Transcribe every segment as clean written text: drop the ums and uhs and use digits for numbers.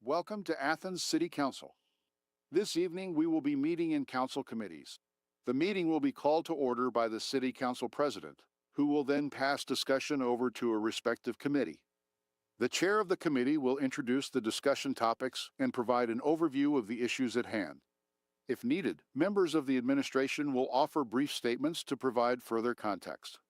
Welcome to Athens City Council. This evening we will be meeting in council committees. The meeting will be called to order by the City Council President, who will then pass discussion over to a respective committee. The chair of the committee will introduce the discussion topics and provide an overview of the issues at hand. If needed, members of the administration will offer brief statements to provide further context.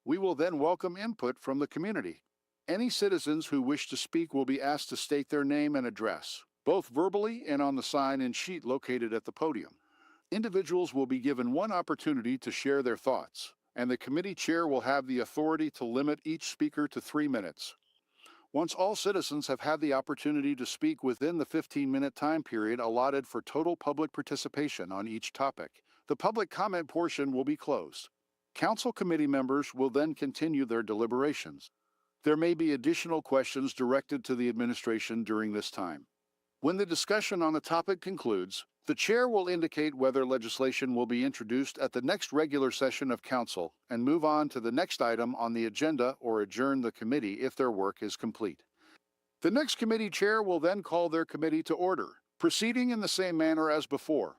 We will then welcome input from the community. Any citizens who wish to speak will be asked to state their name and address, both verbally and on the sign and sheet located at the podium. Individuals will be given one opportunity to share their thoughts, and the committee chair will have the authority to limit each speaker to 3 minutes. Once all citizens have had the opportunity to speak within the 15-minute time period allotted for total public participation on each topic, the public comment portion will be closed. Council committee members will then continue their deliberations. There may be additional questions directed to the administration during this time. When the discussion on the topic concludes, the chair will indicate whether legislation will be introduced at the next regular session of council and move on to the next item on the agenda or adjourn the committee if their work is complete. The next committee chair will then call their committee to order, proceeding in the same manner as before.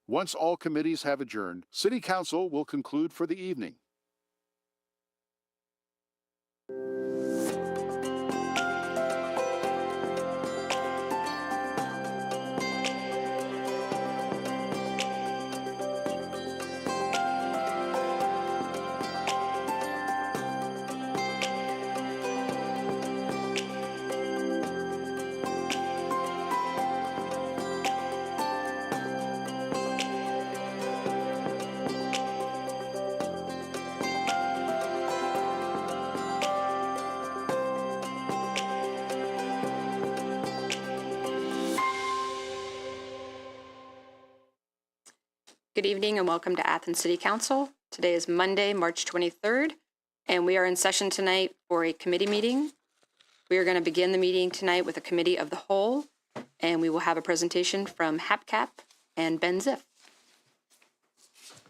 Once all committees have adjourned, City Council will conclude for the evening. Good evening and welcome to Athens City Council. Today is Monday, March 23rd, and we are in session tonight for a committee meeting. We are going to begin the meeting tonight with a committee of the whole, and we will have a presentation from HAPCAP and Ben Ziff.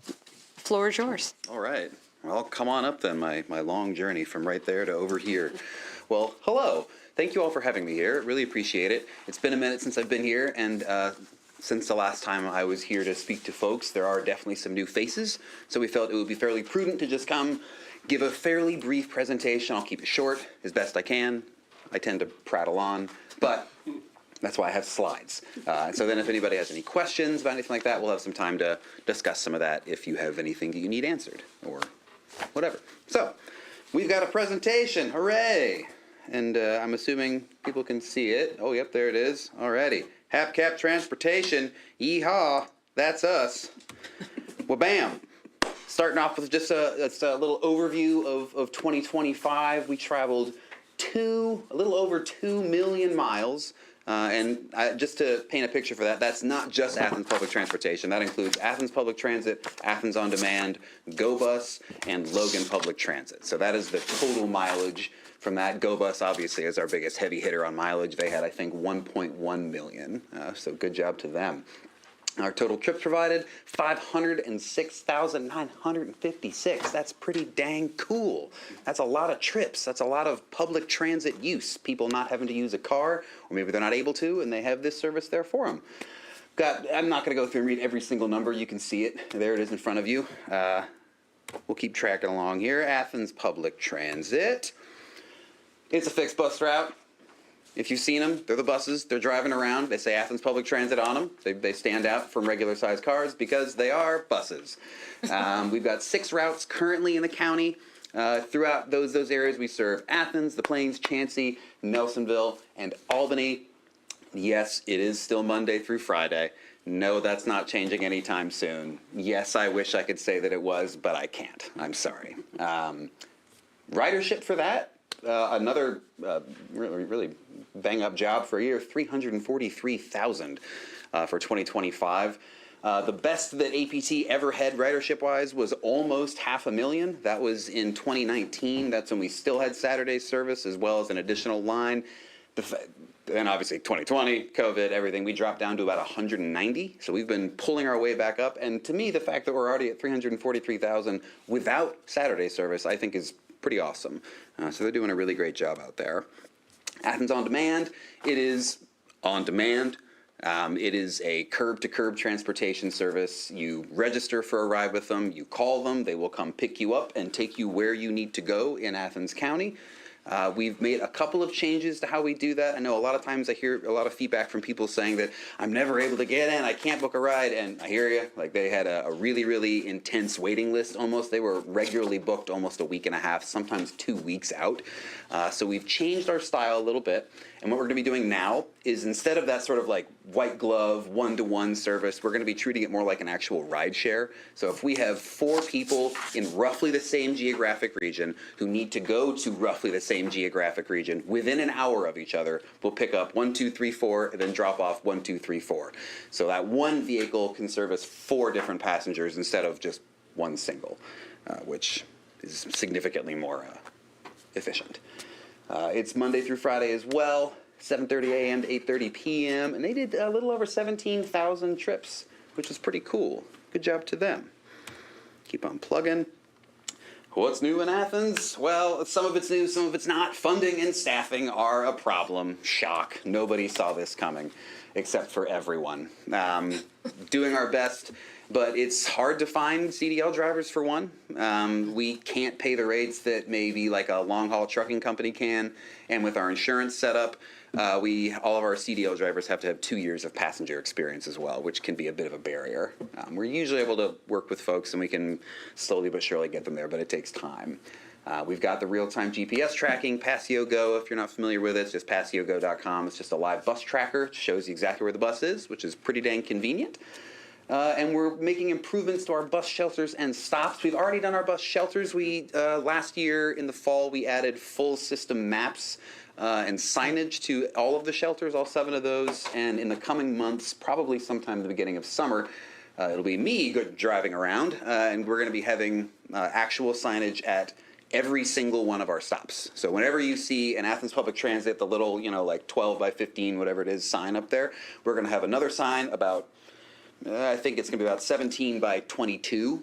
The floor is yours. All right. Well, come on up then, my long journey from right there to over here. Well, hello. Thank you all for having me here. Really appreciate it. It's been a minute since I've been here, and since the last time I was here to speak to folks, there are definitely some new faces, so we felt it would be fairly prudent to just come give a fairly brief presentation. I'll keep it short as best I can. I tend to prattle on, but that's why I have slides. So then if anybody has any questions about anything like that, we'll have some time to discuss some of that if you have anything that you need answered or whatever. So we've got a presentation. Hooray! And I'm assuming people can see it. Oh, yep, there it is. Alrighty. HAPCAP Transportation, yeehaw, that's us. Well, bam. Starting off with just a little overview of 2025. We traveled a little over 2 million miles. Just to paint a picture for that, that's not just Athens Public Transportation. That includes Athens Public Transit, Athens On Demand, GoBus, and Logan Public Transit. So that is the total mileage from that. GoBus obviously is our biggest heavy hitter on mileage. They had, I think, 1.1 million. So good job to them. Our total trips provided, 506,956. That's pretty dang cool. That's a lot of trips. That's a lot of public transit use. People not having to use a car, or maybe they're not able to, and they have this service there for them. I'm not going to go through and read every single number. You can see it. There it is in front of you. We'll keep tracking along here. Athens Public Transit. It's a fixed bus route. If you've seen them, they're the buses. They're driving around. They say Athens Public Transit on them. They stand out from regular-sized cars because they are buses. We've got 6 routes currently in the county. Throughout those areas, we serve Athens, the Plains, Chansey, Nelsonville, and Albany. Yes, it is still Monday through Friday. No, that's not changing anytime soon. Yes, I wish I could say that it was, but I can't. I'm sorry. Ridership for that. Another really bang-up job for a year, 343,000 for 2025. The best that APT ever had ridership-wise was almost 500,000. That was in 2019. That's when we still had Saturday service as well as an additional line. Then obviously 2020, COVID, everything, we dropped down to about 190. So we've been pulling our way back up. And to me, the fact that we're already at 343,000 without Saturday service, I think is pretty awesome. So they're doing a really great job out there. Athens On Demand, it is on demand. It is a curb-to-curb transportation service. You register for a ride with them, you call them, they will come pick you up and take you where you need to go in Athens County. We've made a couple of changes to how we do that. I know a lot of times I hear a lot of feedback from people saying that I'm never able to get in, I can't book a ride, and I hear you. Like, they had a really, really intense waiting list almost. They were regularly booked almost a week and a half, sometimes 2 weeks out. So we've changed our style a little bit, and what we're going to be doing now is, instead of that sort of like white glove, one-to-one service, we're going to be treating it more like an actual ride share. So if we have 4 people in roughly the same geographic region who need to go to roughly the same geographic region within an hour of each other, we'll pick up 1, 2, 3, 4, and then drop off 1, 2, 3, 4. So that one vehicle can service 4 different passengers instead of just one single, which is significantly more efficient. It's Monday through Friday as well, 7:30 a.m. to 8:30 p.m., and they did a little over 17,000 trips, which is pretty cool. Good job to them. Keep on plugging. What's new in Athens? Well, some of it's new, some of it's not. Funding and staffing are a problem. Shock. Nobody saw this coming, except for everyone. Doing our best, but it's hard to find CDL drivers, for one. We can't pay the rates that maybe like a long-haul trucking company can, and with our insurance setup, all of our CDL drivers have to have 2 years of passenger experience as well, which can be a bit of a barrier. We're usually able to work with folks, and we can slowly but surely get them there, but it takes time. We've got the real-time GPS tracking, Passio Go. If you're not familiar with it, it's just passiogo.com. It's just a live bus tracker. It shows you exactly where the bus is, which is pretty dang convenient. And we're making improvements to our bus shelters and stops. We've already done our bus shelters. Last year in the fall, we added full system maps and signage to all of the shelters, all 7 of those. And in the coming months, probably sometime at the beginning of summer, it'll be me driving around, and we're going to be having actual signage at every single one of our stops. So whenever you see an Athens Public Transit, the little, like 12 by 15, whatever it is, sign up there, we're going to have another sign about, I think it's going to be about 17 by 22,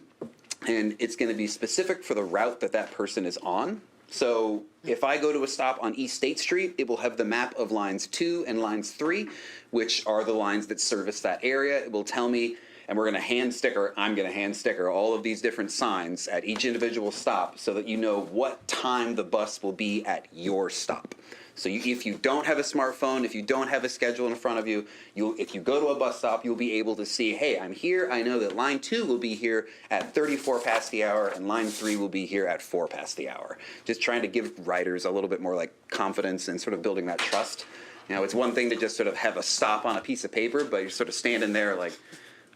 and it's going to be specific for the route that person is on. So if I go to a stop on East State Street, it will have the map of lines 2 and lines 3, which are the lines that service that area. It will tell me, and I'm going to hand sticker all of these different signs at each individual stop so that you know what time the bus will be at your stop. So if you don't have a smartphone, if you don't have a schedule in front of you, if you go to a bus stop, you'll be able to see, hey, I'm here. I know that line 2 will be here at 34 past the hour, and line 3 will be here at 4 past the hour. Just trying to give riders a little bit more like confidence and sort of building that trust. It's one thing to just sort of have a stop on a piece of paper, but you're sort of standing there like,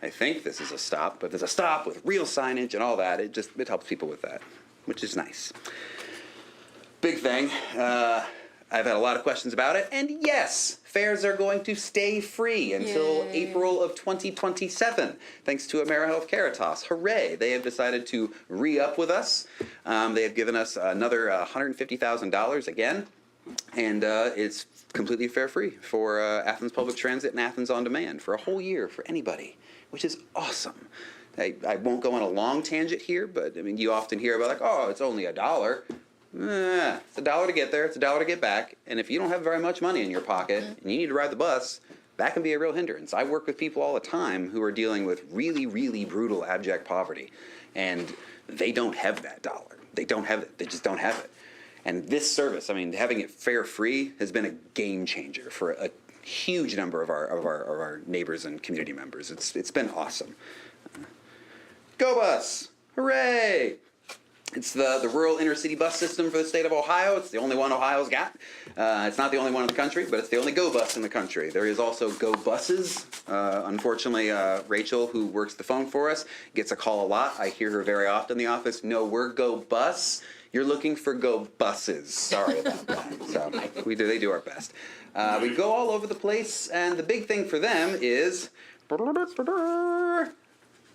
I think this is a stop, but there's a stop with real signage and all that. It helps people with that, which is nice. Big thing. I've had a lot of questions about it, and yes, fares are going to stay free until April of 2027, thanks to AmeriHealth Caritas. Hooray! They have decided to re-up with us. They have given us another $150,000 again, and it's completely fare-free for Athens Public Transit and Athens On Demand for a whole year for anybody, which is awesome. I won't go on a long tangent here, but I mean, you often hear about like, oh, it's only $1. It's $1 to get there, it's $1 to get back, and if you don't have very much money in your pocket and you need to ride the bus, that can be a real hindrance. I work with people all the time who are dealing with really, really brutal abject poverty, and they don't have that dollar. They don't have it. They just don't have it. And this service, I mean, having it fare free has been a game changer for a huge number of our neighbors and community members. It's been awesome. Go Bus! Hooray! It's the rural intercity bus system for the state of Ohio. It's the only one Ohio's got. It's not the only one in the country, but it's the only Go Bus in the country. There is also Go Buses. Unfortunately, Rachel, who works the phone for us, gets a call a lot. I hear her very often in the office. No, we're Go Bus. You're looking for Go Buses. Sorry about that. So they do our best. We go all over the place, and the big thing for them is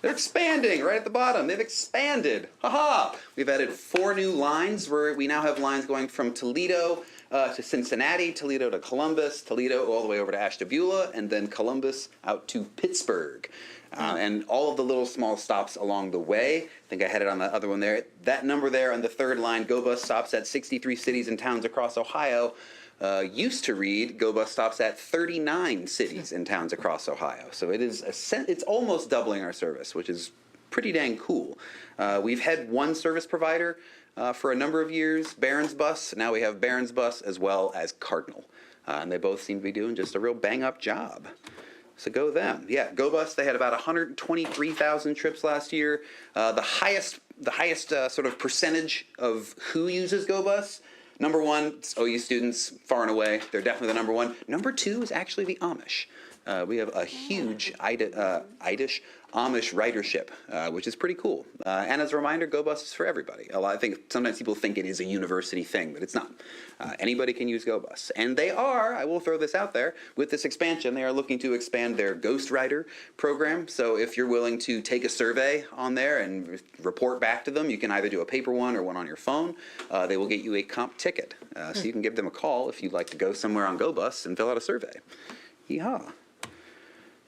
they're expanding right at the bottom. They've expanded. Ha-ha! We've added 4 new lines where we now have lines going from Toledo to Cincinnati, Toledo to Columbus, Toledo all the way over to Ashtabula, and then Columbus out to Pittsburgh. And all of the little small stops along the way. I think I had it on the other one there. That number there on the 3rd line, Go Bus stops at 63 cities and towns across Ohio. used to read Go Bus stops at 39 cities and towns across Ohio. So it's almost doubling our service, which is pretty dang cool. We've had one service provider for a number of years, Barron's Bus. Now we have Barron's Bus as well as Cardinal. And they both seem to be doing just a real bang-up job. So go them. Yeah, Go Bus, they had about 123,000 trips last year. The highest sort of percentage of who uses Go Bus, number one, it's OU students, far and away. They're definitely the number one. Number two is actually the Amish. We have a huge Amish ridership, which is pretty cool. And as a reminder, Go Bus is for everybody. I think sometimes people think it is a university thing, but it's not. Anybody can use Go Bus. And they are, I will throw this out there, with this expansion, they are looking to expand their Ghost Rider program. So if you're willing to take a survey on there and report back to them, you can either do a paper one or one on your phone. They will get you a comp ticket. So you can give them a call if you'd like to go somewhere on Go Bus and fill out a survey. Yeehaw.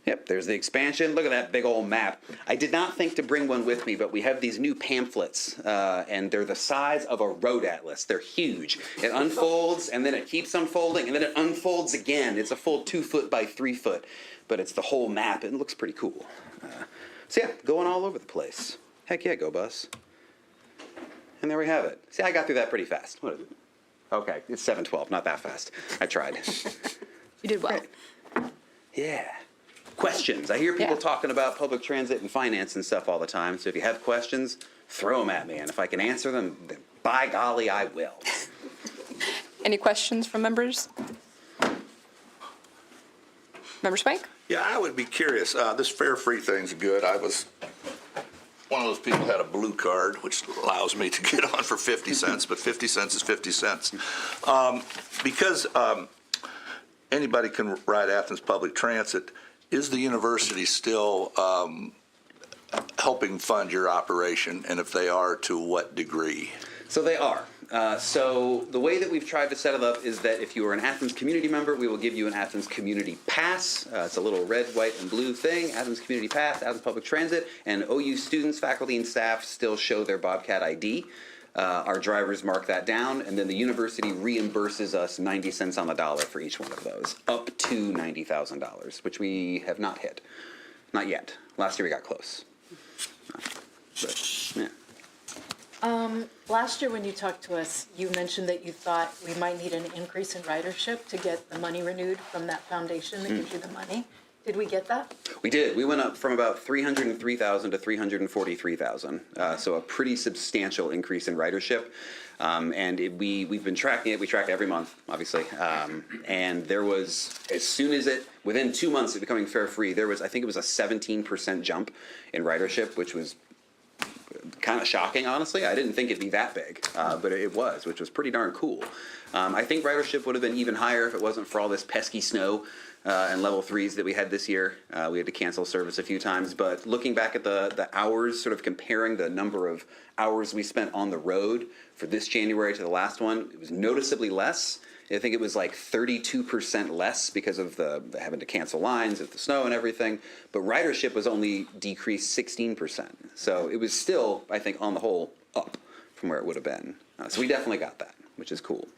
Yep, there's the expansion. Look at that big old map. I did not think to bring one with me, but we have these new pamphlets, and they're the size of a road atlas. They're huge. It unfolds, and then it keeps unfolding, and then it unfolds again. It's a full 2 foot by 3 foot, but it's the whole map. It looks pretty cool. So yeah, going all over the place. Heck yeah, Go Bus. And there we have it. See, I got through that pretty fast. What is it? Okay, it's 7:12, not that fast. I tried. You did well. Yeah. Questions. I hear people talking about public transit and finance and stuff all the time. So if you have questions, throw them at me. And if I can answer them, then by golly, I will. Any questions from members? Member Spike? Yeah, I would be curious. This fare-free thing's good. I was one of those people who had a blue card, which allows me to get on for 50 cents, but 50 cents is 50 cents. Because anybody can ride Athens public transit, is the university still helping fund your operation? And if they are, to what degree? So they are. So the way that we've tried to set it up is that if you are an Athens community member, we will give you an Athens Community Pass. It's a little red, white, and blue thing, Athens Community Pass, Athens Public Transit, and OU students, faculty, and staff still show their Bobcat ID. Our drivers mark that down, and then the university reimburses us 90 cents on the dollar for each one of those, up to $90,000, which we have not hit. Not yet. Last year we got close. But, yeah. Last year when you talked to us, you mentioned that you thought we might need an increase in ridership to get the money renewed from that foundation that gives you the money. Did we get that? We did. We went up from about 303,000 to 343,000. So a pretty substantial increase in ridership. And we've been tracking it. We track it every month, obviously. And there was, within 2 months of becoming fare free, I think it was a 17% jump in ridership, which was kind of shocking, honestly. I didn't think it'd be that big, but it was, which was pretty darn cool. I think ridership would have been even higher if it wasn't for all this pesky snow and level 3s that we had this year. We had to cancel service a few times, but looking back at the hours, sort of comparing the number of hours we spent on the road for this January to the last one, it was noticeably less. I think it was like 32% less because of the having to cancel lines with the snow and everything. But ridership was only decreased 16%. So it was still, I think, on the whole, up from where it would have been. So we definitely got that, which is cool.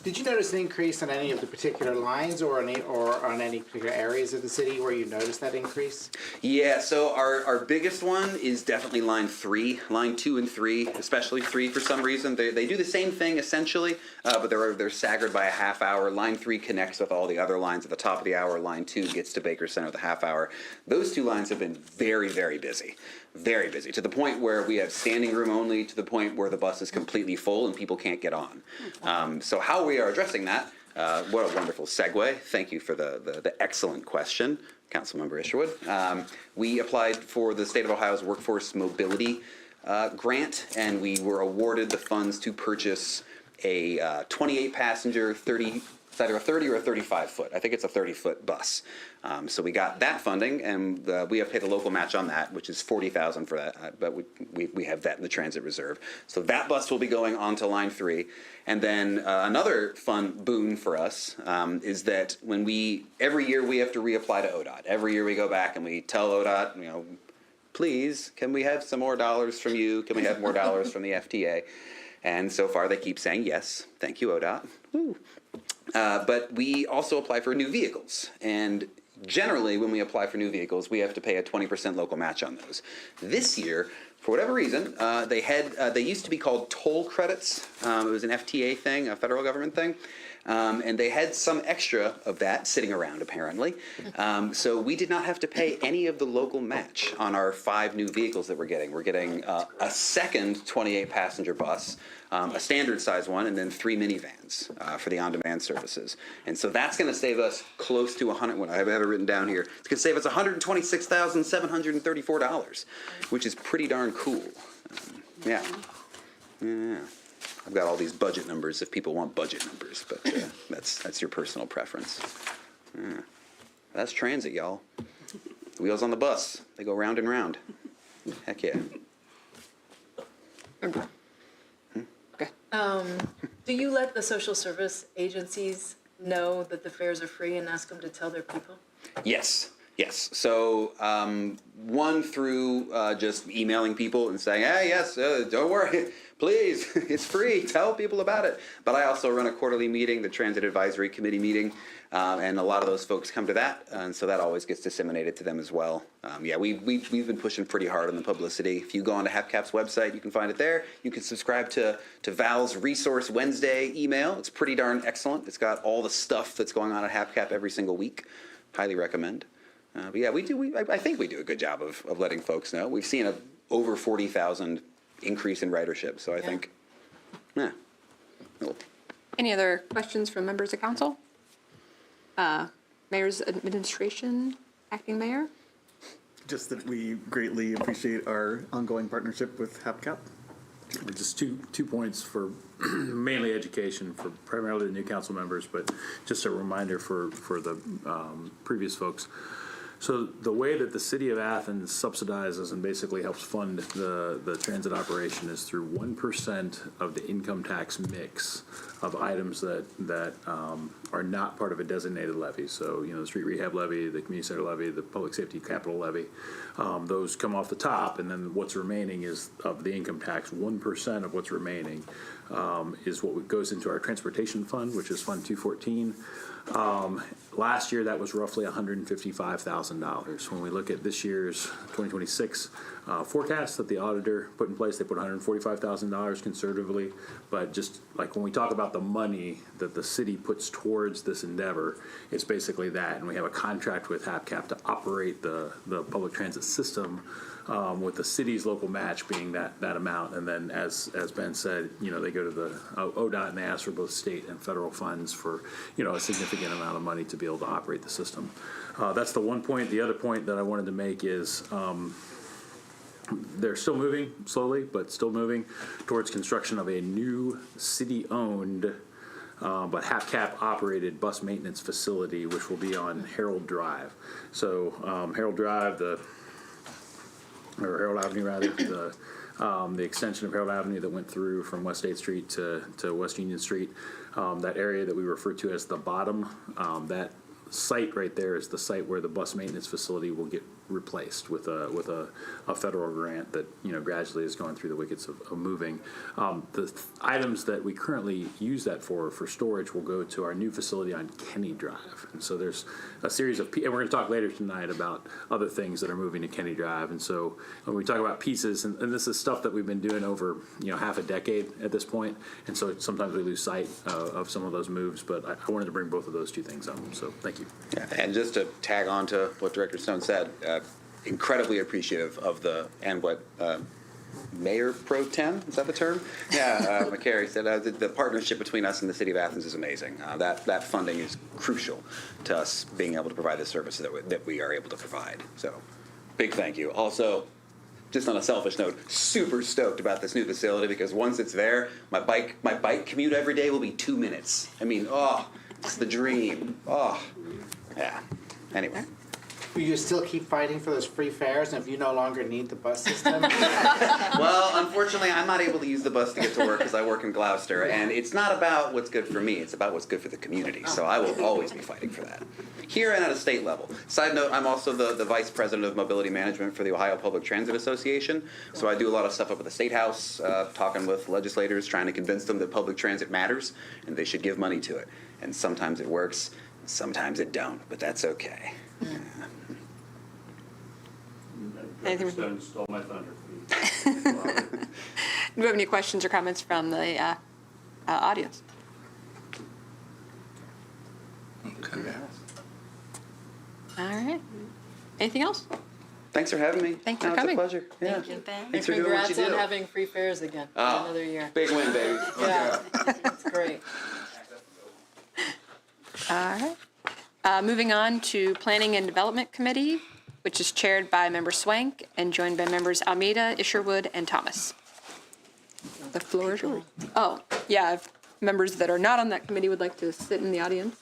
Did you notice an increase on any of the particular lines or on any particular areas of the city where you noticed that increase? Yeah, so our biggest one is definitely line 3, line 2 and 3, especially 3 for some reason. They do the same thing essentially, but they're staggered by a half hour. Line 3 connects with all the other lines at the top of the hour. Line 2 gets to Baker Center the half hour. Those two lines have been very, very busy. Very busy, to the point where we have standing room only, to the point where the bus is completely full and people can't get on. So how we are addressing that, what a wonderful segue. Thank you for the excellent question, Councilmember Isherwood. We applied for the State of Ohio's Workforce Mobility Grant, and we were awarded the funds to purchase a 28-passenger, it's either a 30 or a 35 foot. I think it's a 30-foot bus. So we got that funding, and we have paid a local match on that, which is $40,000 for that. But we have that in the transit reserve. So that bus will be going on to line 3. And then another fun boon for us is that every year we have to reapply to ODOT. Every year we go back and we tell ODOT, please, can we have some more dollars from you? Can we have more dollars from the FTA? And so far, they keep saying yes. Thank you, ODOT. Woo. But we also apply for new vehicles. And generally, when we apply for new vehicles, we have to pay a 20% local match on those. This year, for whatever reason, they used to be called toll credits. It was an FTA thing, a federal government thing. And they had some extra of that sitting around, apparently. So we did not have to pay any of the local match on our 5 new vehicles that we're getting. We're getting a second 28-passenger bus, a standard size one, and then 3 minivans for the on-demand services. And so that's going to save us close to I have it written down here. It's going to save us $126,734, which is pretty darn cool. Yeah. I've got all these budget numbers if people want budget numbers, but that's your personal preference. Yeah. That's transit, y'all. Wheels on the bus. They go round and round. Heck yeah. Okay. Do you let the social service agencies know that the fares are free and ask them to tell their people? Yes. So one through just emailing people and saying, hey, yes, don't worry, please, it's free, tell people about it. But I also run a quarterly meeting, the Transit Advisory Committee meeting, and a lot of those folks come to that, and so that always gets disseminated to them as well. We've been pushing pretty hard on the publicity. If you go onto HAPCAP's website, you can find it there. You can subscribe to Val's Resource Wednesday email. It's pretty darn excellent. It's got all the stuff that's going on at HAPCAP every single week. Highly recommend. But yeah, I think we do a good job of letting folks know. We've seen a over 40,000 increase in ridership, so I think, yeah. Cool. Any other questions from members of council? Mayor's administration, acting mayor? Just that we greatly appreciate our ongoing partnership with HAPCAP. Just two points for mainly education for primarily the new council members, but just a reminder for the previous folks. So the way that the city of Athens subsidizes and basically helps fund the transit operation is through 1% of the income tax mix of items that are not part of a designated levy. So, the street rehab levy, the community center levy, the public safety capital levy, those come off the top, and then what's remaining is of the income tax. 1% of what's remaining is what goes into our transportation fund, which is Fund 214. Last year, that was roughly $155,000. When we look at this year's 2026 forecast that the auditor put in place, they put $145,000 conservatively. But just like when we talk about the money that the city puts towards this endeavor, it's basically that. And we have a contract with HAPCAP to operate the public transit system, with the city's local match being that amount. And then as Ben said, they go to the ODOT and they ask for both state and federal funds for, a significant amount of money to be able to operate the system. That's the one point. The other point that I wanted to make is they're still moving slowly, but still moving towards construction of a new city-owned but HAPCAP operated bus maintenance facility, which will be on Harold Drive. So Harold Drive, Harold Avenue rather, the extension of Harold Avenue that went through from West 8th Street to West Union Street, that area that we refer to as the bottom, that site right there is the site where the bus maintenance facility will get replaced with a federal grant that gradually is going through the wickets of moving. The items that we currently use that for storage will go to our new facility on Kenny Drive, and so there's a series of and we're going to talk later tonight about other things that are moving to Kenny Drive. And so when we talk about pieces, and this is stuff that we've been doing over half a decade at this point, and so sometimes we lose sight of some of those moves, but I wanted to bring both of those two things up, so thank you. Yeah, and just to tag on to what Director Stone said, incredibly appreciative of what Mayor Pro Tem, is that the term? Yeah, McCary said the partnership between us and the City of Athens is amazing. That funding is crucial to us being able to provide the services that we are able to provide. So, big thank you. Also, just on a selfish note, super stoked about this new facility because once it's there, my bike commute every day will be 2 minutes. I mean, it's the dream. Yeah. Anyway. Will you still keep fighting for those free fares, and if you no longer need the bus system? Well, unfortunately, I'm not able to use the bus to get to work because I work in Gloucester, and it's not about what's good for me. It's about what's good for the community. So I will always be fighting for that, here and at a state level. Side note: I'm also the vice president of mobility management for the Ohio Public Transit Association. So I do a lot of stuff up at the State House, talking with legislators, trying to convince them that public transit matters and they should give money to it. And sometimes it works, sometimes it don't, but that's okay. Anything- Stone stole my thunder. Do you have any questions or comments from the audience? Okay. All right. Anything else? Thanks for having me. Thanks for No, coming. It's a pleasure. Yeah. Thank you. Thanks for doing what you Congrats on do. having free fares again for Oh, another year. Big win, baby. Yeah, that's great. All right. Moving on to Planning and Development Committee, which is chaired by Member Swank and joined by members Almeida, Isherwood, and Thomas. The floor is yours. Oh, yeah, if members that are not on that committee would like to sit in the audience,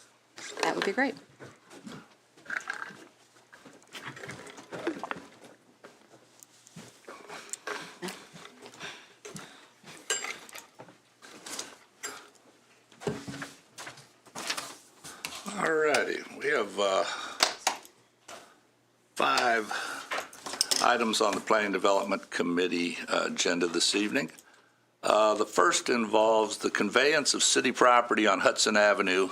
that would be great. All righty, we have 5 items on the Planning Development Committee agenda this evening. The first involves the conveyance of city property on Hudson Avenue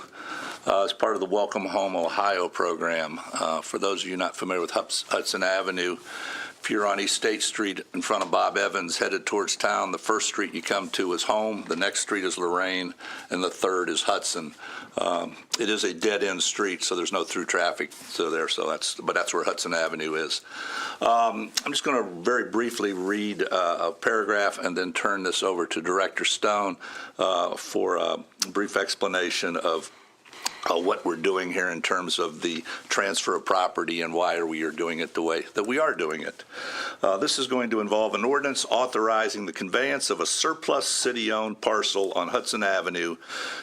as part of the Welcome Home Ohio program. For those of you not familiar with Hudson Avenue, if you're on East State Street in front of Bob Evans headed towards town, the first street you come to is Home, the next street is Lorraine, and the third is Hudson. It is a dead-end street, so there's no through traffic there. But that's where Hudson Avenue is. I'm just going to very briefly read a paragraph and then turn this over to Director Stone for a brief explanation of what we're doing here in terms of the transfer of property and why we are doing it the way that we are doing it. This is going to involve an ordinance authorizing the conveyance of a surplus city-owned parcel on Hudson Avenue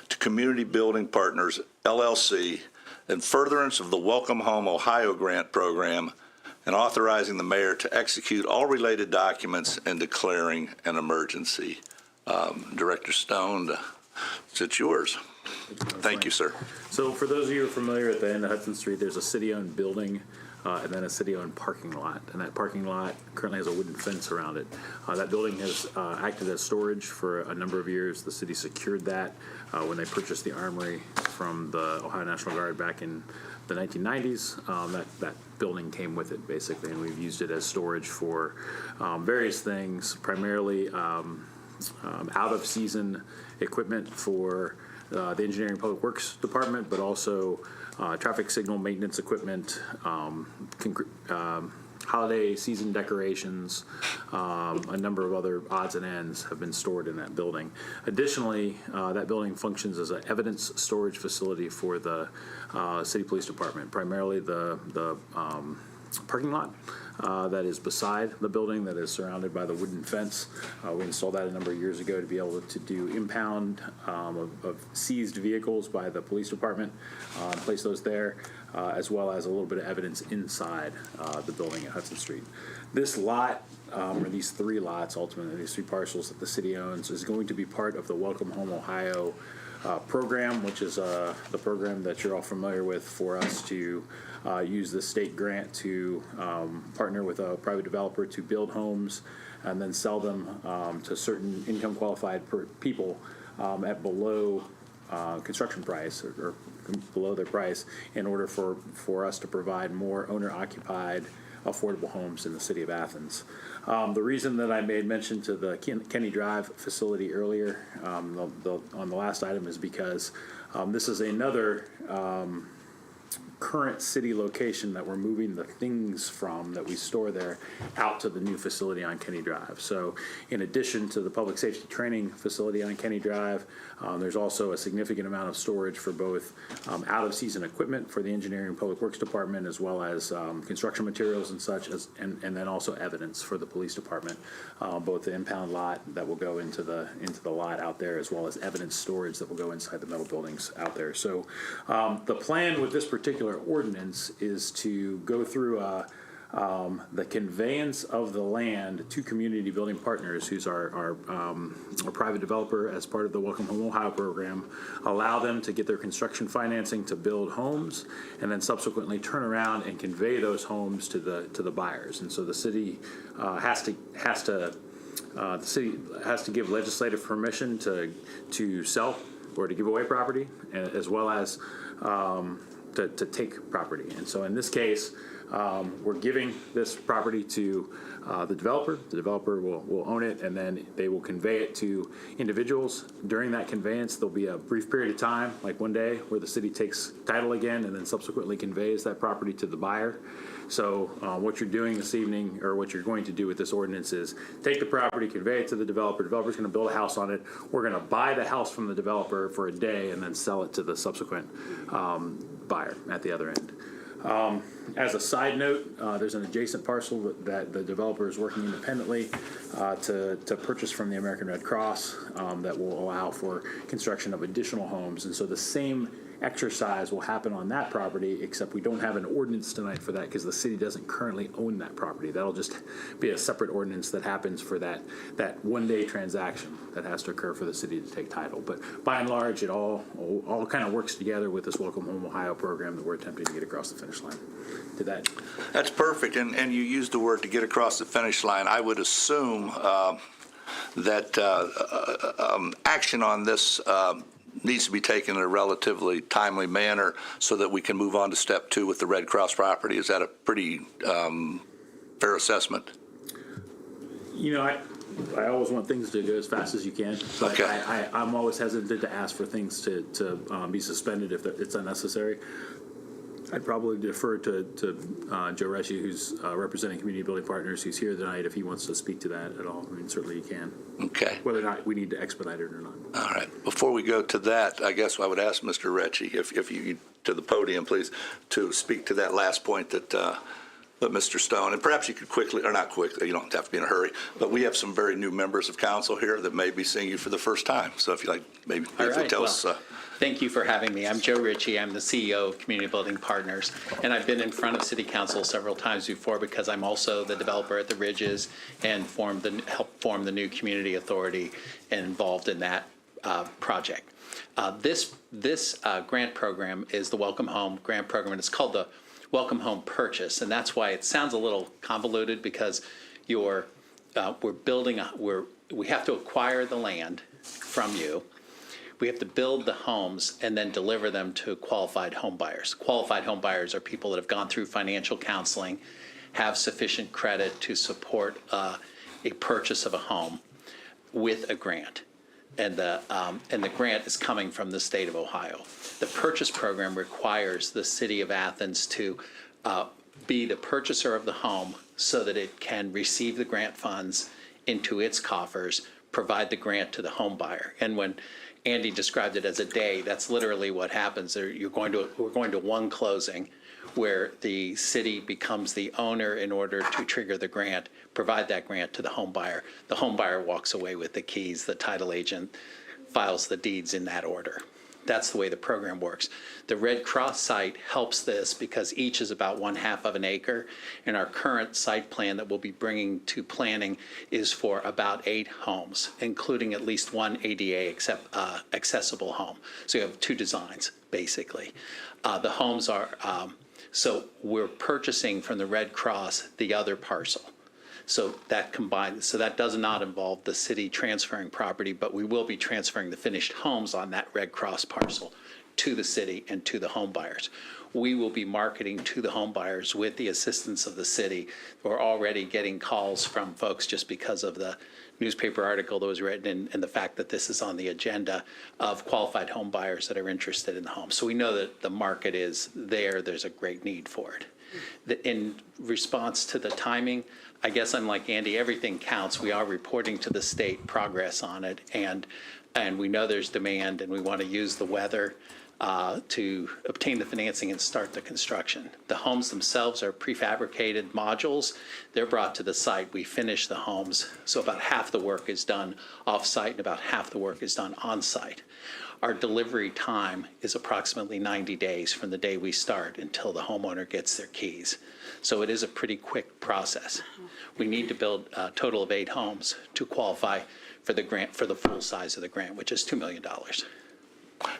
to Community Building Partners, LLC, in furtherance of the Welcome Home Ohio grant program, and authorizing the mayor to execute all related documents and declaring an emergency. Director Stone, it's yours. Thank you, sir. So for those of you who are familiar, at the end of Hudson Street, there's a city-owned building and then a city-owned parking lot. And that parking lot currently has a wooden fence around it. That building has acted as storage for a number of years. The city secured that when they purchased the armory from the Ohio National Guard back in the 1990s. That building came with it, basically, and we've used it as storage for various things, primarily out-of-season equipment for the Engineering and Public Works Department, but also traffic signal maintenance equipment, holiday season decorations, a number of other odds and ends have been stored in that building. Additionally, that building functions as an evidence storage facility for the City Police Department, primarily the parking lot that is beside the building that is surrounded by the wooden fence. We installed that a number of years ago to be able to do impound of seized vehicles by the police department, place those there, as well as a little bit of evidence inside the building at Hudson Street. This lot, or these 3 lots, ultimately, these 3 parcels that the city owns, is going to be part of the Welcome Home Ohio program, which is the program that you're all familiar with for us to use the state grant to partner with a private developer to build homes and then sell them to certain income qualified people at below construction price or below their price in order for us to provide more owner-occupied affordable homes in the city of Athens. The reason that I made mention to the Kenny Drive facility earlier on the last item is because this is another current city location that we're moving the things from that we store there out to the new facility on Kenny Drive. So in addition to the public safety training facility on Kenny Drive, there's also a significant amount of storage for both out-of-season equipment for the Engineering and Public Works Department, as well as construction materials and such, and then also evidence for the police department, both the impound lot that will go into the lot out there, as well as evidence storage that will go inside the metal buildings out there. So the plan with this particular particular ordinance is to go through the conveyance of the land to community building partners, who's our private developer as part of the Welcome Home Ohio program, allow them to get their construction financing to build homes, and then subsequently turn around and convey those homes to the buyers. And so the city has to give legislative permission to sell or to give away property, as well as to take property. And so in this case, we're giving this property to the developer. The developer will own it, and then they will convey it to individuals. During that conveyance, there'll be a brief period of time, like one day, where the city takes title again and then subsequently conveys that property to the buyer. So what you're doing this evening, or what you're going to do with this ordinance, is take the property, convey it to the developer. The developer's going to build a house on it. We're going to buy the house from the developer for a day and then sell it to the subsequent buyer at the other end. As a side note, there's an adjacent parcel that the developer is working independently to purchase from the American Red Cross that will allow for construction of additional homes. And so the same exercise will happen on that property, except we don't have an ordinance tonight for that because the city doesn't currently own that property. That'll just be a separate ordinance that happens for that one-day transaction that has to occur for the city to take title. But by and large, it all kind of works together with this Welcome Home Ohio program that we're attempting to get across the finish line. That's perfect, and you used the word to get across the finish line. I would assume that action on this needs to be taken in a relatively timely manner so that we can move on to step 2 with the Red Cross property. Is that a pretty fair assessment? You know, I always want things to go as fast as you can. So Okay. I'm always hesitant to ask for things to be suspended if it's unnecessary. I'd probably defer to Joe Reschi, who's representing Community Building Partners, who's here tonight, if he wants to speak to that at all. I mean, certainly he can. Okay. Whether or not we need to expedite it or not. All right. Before we go to that, I guess I would ask Mr. Reschi, if you, to the podium, please, to speak to that last point that Mr. Stone, and perhaps you could quickly, or not quickly, you don't have to be in a hurry, but we have some very new members of council here that may be seeing you for the first time. So if you like, maybe briefly tell us. Thank you for having me. I'm Joe Ritchie. I'm the CEO of Community Building Partners, and I've been in front of City Council several times before because I'm also the developer at the Ridges and helped form the new community authority and involved in that project. This grant program is the Welcome Home Grant Program, and it's called the Welcome Home Purchase, and that's why it sounds a little convoluted because we have to acquire the land from you. We have to build the homes and then deliver them to qualified home buyers. Qualified home buyers are people that have gone through financial counseling, have sufficient credit to support a purchase of a home with a grant. And the grant is coming from the state of Ohio. The purchase program requires the city of Athens to be the purchaser of the home so that it can receive the grant funds into its coffers, provide the grant to the home buyer. And when Andy described it as a day, that's literally what happens. We're going to one closing where the city becomes the owner in order to trigger the grant, provide that grant to the home buyer. The home buyer walks away with the keys. The title agent files the deeds in that order. That's the way the program works. The Red Cross site helps this because each is about 1/2 of an acre, and our current site plan that we'll be bringing to planning is for about 8 homes, including at least one ADA accessible home. So you have 2 designs, basically. The homes are, so we're purchasing from the Red Cross the other parcel. So that does not involve the city transferring property, but we will be transferring the finished homes on that Red Cross parcel to the city and to the home buyers. We will be marketing to the home buyers with the assistance of the city. We're already getting calls from folks just because of the newspaper article that was written and the fact that this is on the agenda of qualified home buyers that are interested in the home. So we know that the market is there. There's a great need for it. In response to the timing, I guess unlike Andy, everything counts. We are reporting to the state progress on it, and we know there's demand, and we want to use the weather to obtain the financing and start the construction. The homes themselves are prefabricated modules. They're brought to the site. We finish the homes. So about half the work is done off-site and about half the work is done on-site. Our delivery time is approximately 90 days from the day we start until the homeowner gets their keys. So it is a pretty quick process. We need to build a total of 8 homes to qualify for the grant, for the full size of the grant, which is $2 million.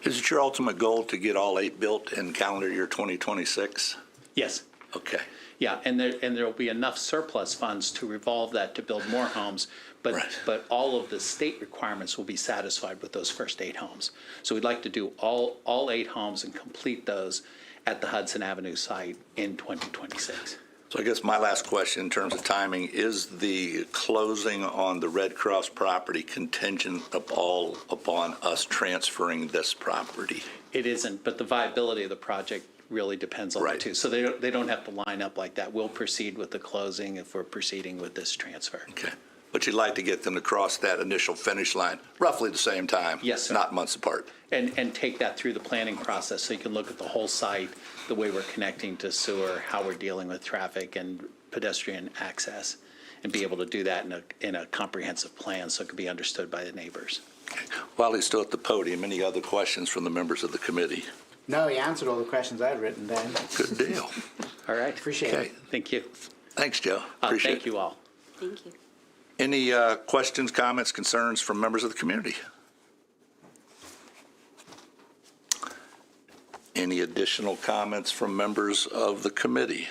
Is it your ultimate goal to get all 8 built in calendar year 2026? Yes. Okay. Yeah, and there will be enough surplus funds to revolve that to build more homes, but Right. but all of the state requirements will be satisfied with those first 8 homes. So we'd like to do all 8 homes and complete those at the Hudson Avenue site in 2026. So I guess my last question in terms of timing, is the closing on the Red Cross property contingent upon us transferring this property? It isn't, but the viability of the project really depends on the Right. two. So they don't have to line up like that. We'll proceed with the closing if we're proceeding with this transfer. Okay. But you'd like to get them to cross that initial finish line roughly the same time? Yes, sir. Not months apart? And take that through the planning process so you can look at the whole site, the way we're connecting to sewer, how we're dealing with traffic and pedestrian access, and be able to do that in a comprehensive plan so it can be understood by the neighbors. While he's still at the podium, any other questions from the members of the committee? No, he answered all the questions I'd written down. Good deal. All right. Appreciate Okay. it. Thank you. Thanks, Joe. Appreciate it. Thank you all. Thank you. Any questions, comments, concerns from members of the community? Any additional comments from members of the committee?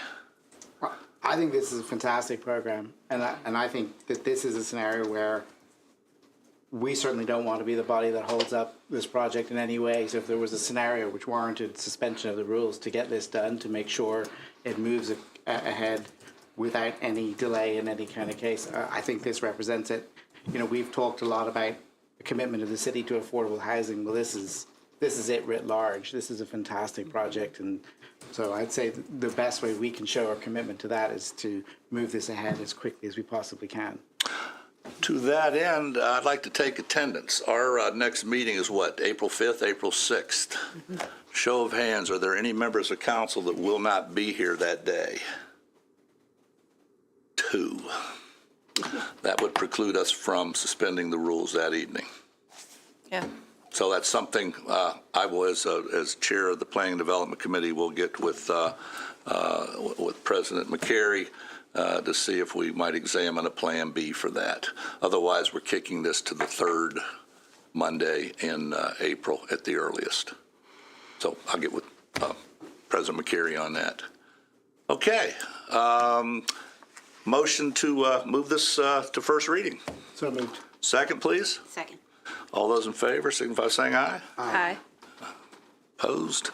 I think this is a fantastic program, and I think that this is a scenario where we certainly don't want to be the body that holds up this project in any way. So if there was a scenario which warranted suspension of the rules to get this done, to make sure it moves ahead without any delay in any kind of case, I think this represents it. You know, we've talked a lot about the commitment of the city to affordable housing. Well, this is it writ large. This is a fantastic project, and so I'd say the best way we can show our commitment to that is to move this ahead as quickly as we possibly can. To that end, I'd like to take attendance. Our next meeting is what, April 5th, April 6th? Show of hands, are there any members of council that will not be here that day? 2. That would preclude us from suspending the rules that evening. Yeah. So that's something I will, as chair of the Planning and Development Committee, will get with President McCary to see if we might examine a Plan B for that. Otherwise, we're kicking this to the 3rd Monday in April at the earliest. So I'll get with President McCary on that. Okay. Motion to move this to first reading. So moved. Second, please. Second. All those in favor signify by saying aye. Aye. Opposed?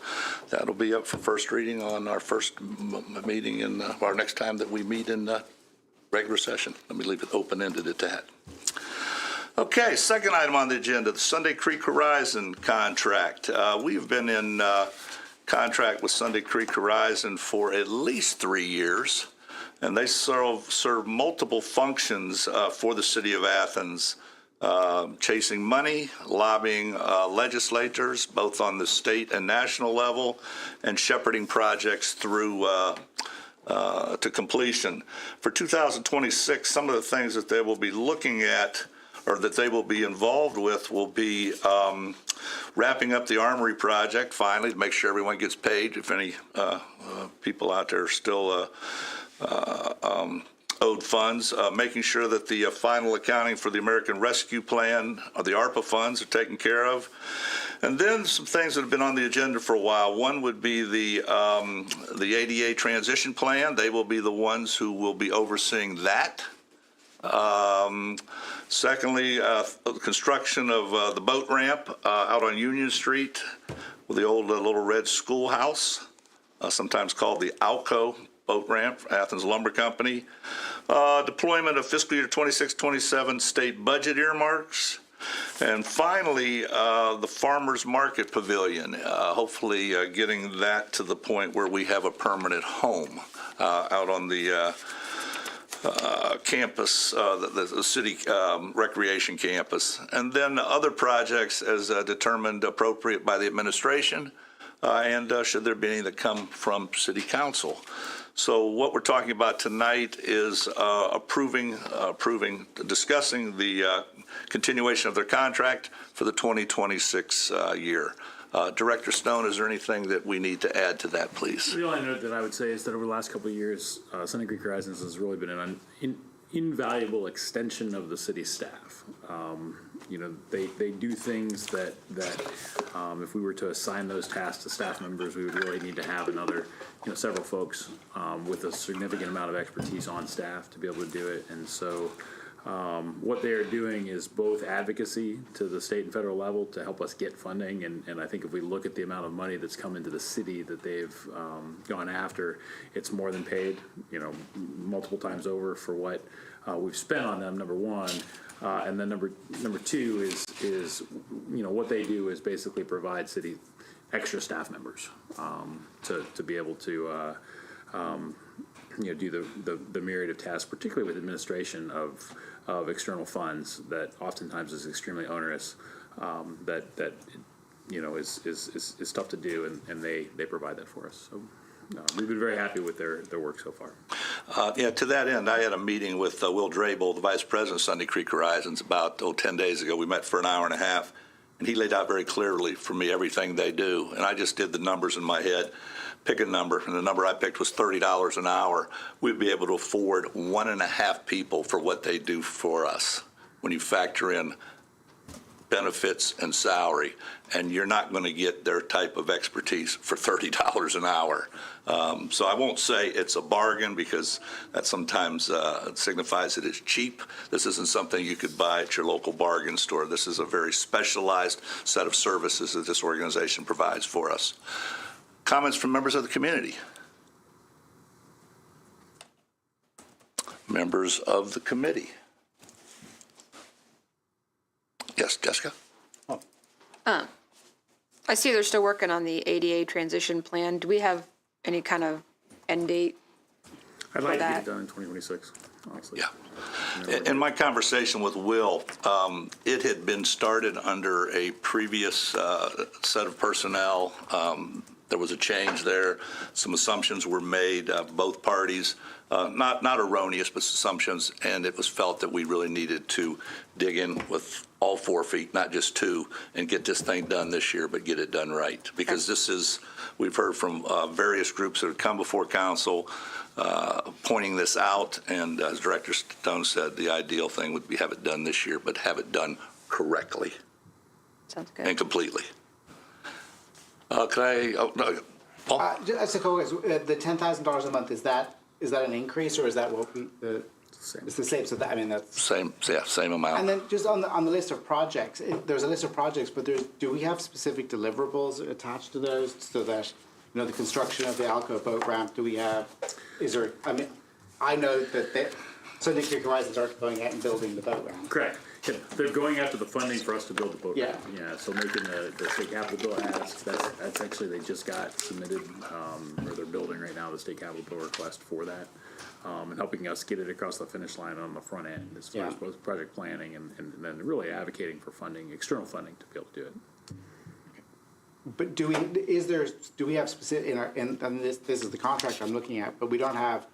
That'll be up for first reading on our first meeting in our next time that we meet in regular session. Let me leave it open-ended at that. Okay, second item on the agenda, the Sunday Creek Horizon contract. We've been in contract with Sunday Creek Horizon for at least 3 years, and they serve multiple functions for the city of Athens. Chasing money, lobbying legislators, both on the state and national level, and shepherding projects through to completion. For 2026, some of the things that they will be looking at, or that they will be involved with, will be wrapping up the Armory project finally to make sure everyone gets paid. If any people out there are still owed funds, making sure that the final accounting for the American Rescue Plan, or the ARPA funds, are taken care of. And then some things that have been on the agenda for a while. One would be the ADA transition plan. They will be the ones who will be overseeing that. Secondly, construction of the boat ramp out on Union Street with the old Little Red Schoolhouse, sometimes called the Alco boat ramp, Athens Lumber Company. Deployment of fiscal year 26-27 state budget earmarks. And finally, the Farmers Market Pavilion, hopefully getting that to the point where we have a permanent home out on the campus, the city recreation campus, and then other projects as determined appropriate by the administration, and should there be any that come from city council. So what we're talking about tonight is discussing the continuation of their contract for the 2026 year. Director Stone, is there anything that we need to add to that, please? The only note that I would say is that over the last couple of years, Sunny Creek Horizons has really been an invaluable extension of the city staff. They do things that if we were to assign those tasks to staff members, we would really need to have another, several folks with a significant amount of expertise on staff to be able to do it. And so what they are doing is both advocacy to the state and federal level to help us get funding. And I think if we look at the amount of money that's come into the city that they've gone after, it's more than paid, multiple times over for what we've spent on them, number one. And then number two is what they do is basically provide city extra staff members to be able to do the myriad of tasks, particularly with administration of external funds that oftentimes is extremely onerous. That is tough to do, and they provide that for us. So we've been very happy with their work so far. To that end, I had a meeting with Will Drabel, the Vice President of Sunny Creek Horizons, about 10 days ago. We met for an hour and a half, and he laid out very clearly for me everything they do. And I just did the numbers in my head, pick a number, and the number I picked was $30 an hour. We'd be able to afford 1.5 people for what they do for us when you factor in benefits and salary, and you're not going to get their type of expertise for $30 an hour. So I won't say it's a bargain, because that sometimes signifies that it's cheap. This isn't something you could buy at your local bargain store. This is a very specialized set of services that this organization provides for us. Comments from members of the community? Members of the committee? Yes, Jessica? I see they're still working on the ADA transition plan. Do we have any kind of end date? I'd like to get that. it done in 2026, honestly. Yeah. In my conversation with Will, it had been started under a previous set of personnel. There was a change there. Some assumptions were made, both parties, not erroneous, but assumptions, and it was felt that we really needed to dig in with all 4 feet, not just 2, and get this thing done this year, but get it done right. Because this is, we've heard from various groups that have come before council pointing this out, and as Director Stone said, the ideal thing would be have it done this year, but have it done correctly Sounds good. and completely. Could I, Paul? Just a couple guys, the $10,000 a month, is that an increase, or is that what Same. it's the same? So that, I mean, that's. Same amount. And then just on the list of projects, there's a list of projects, but do we have specific deliverables attached to those, so that, the construction of the Alco boat ramp, I know that Sunny Creek Horizons aren't going out and building the boat ramp. Correct. Yeah, they're going after the funding for us to build the boat. Yeah. Yeah, so making the state capital bill ask, that's actually, they just got submitted, or they're building right now, the state capital bill request for that, and helping us get it across the finish line on the front end as far as both project planning and then really advocating for funding, external funding, to be able to do it. But do we have specific, and this is the contract I'm looking at, but we don't have,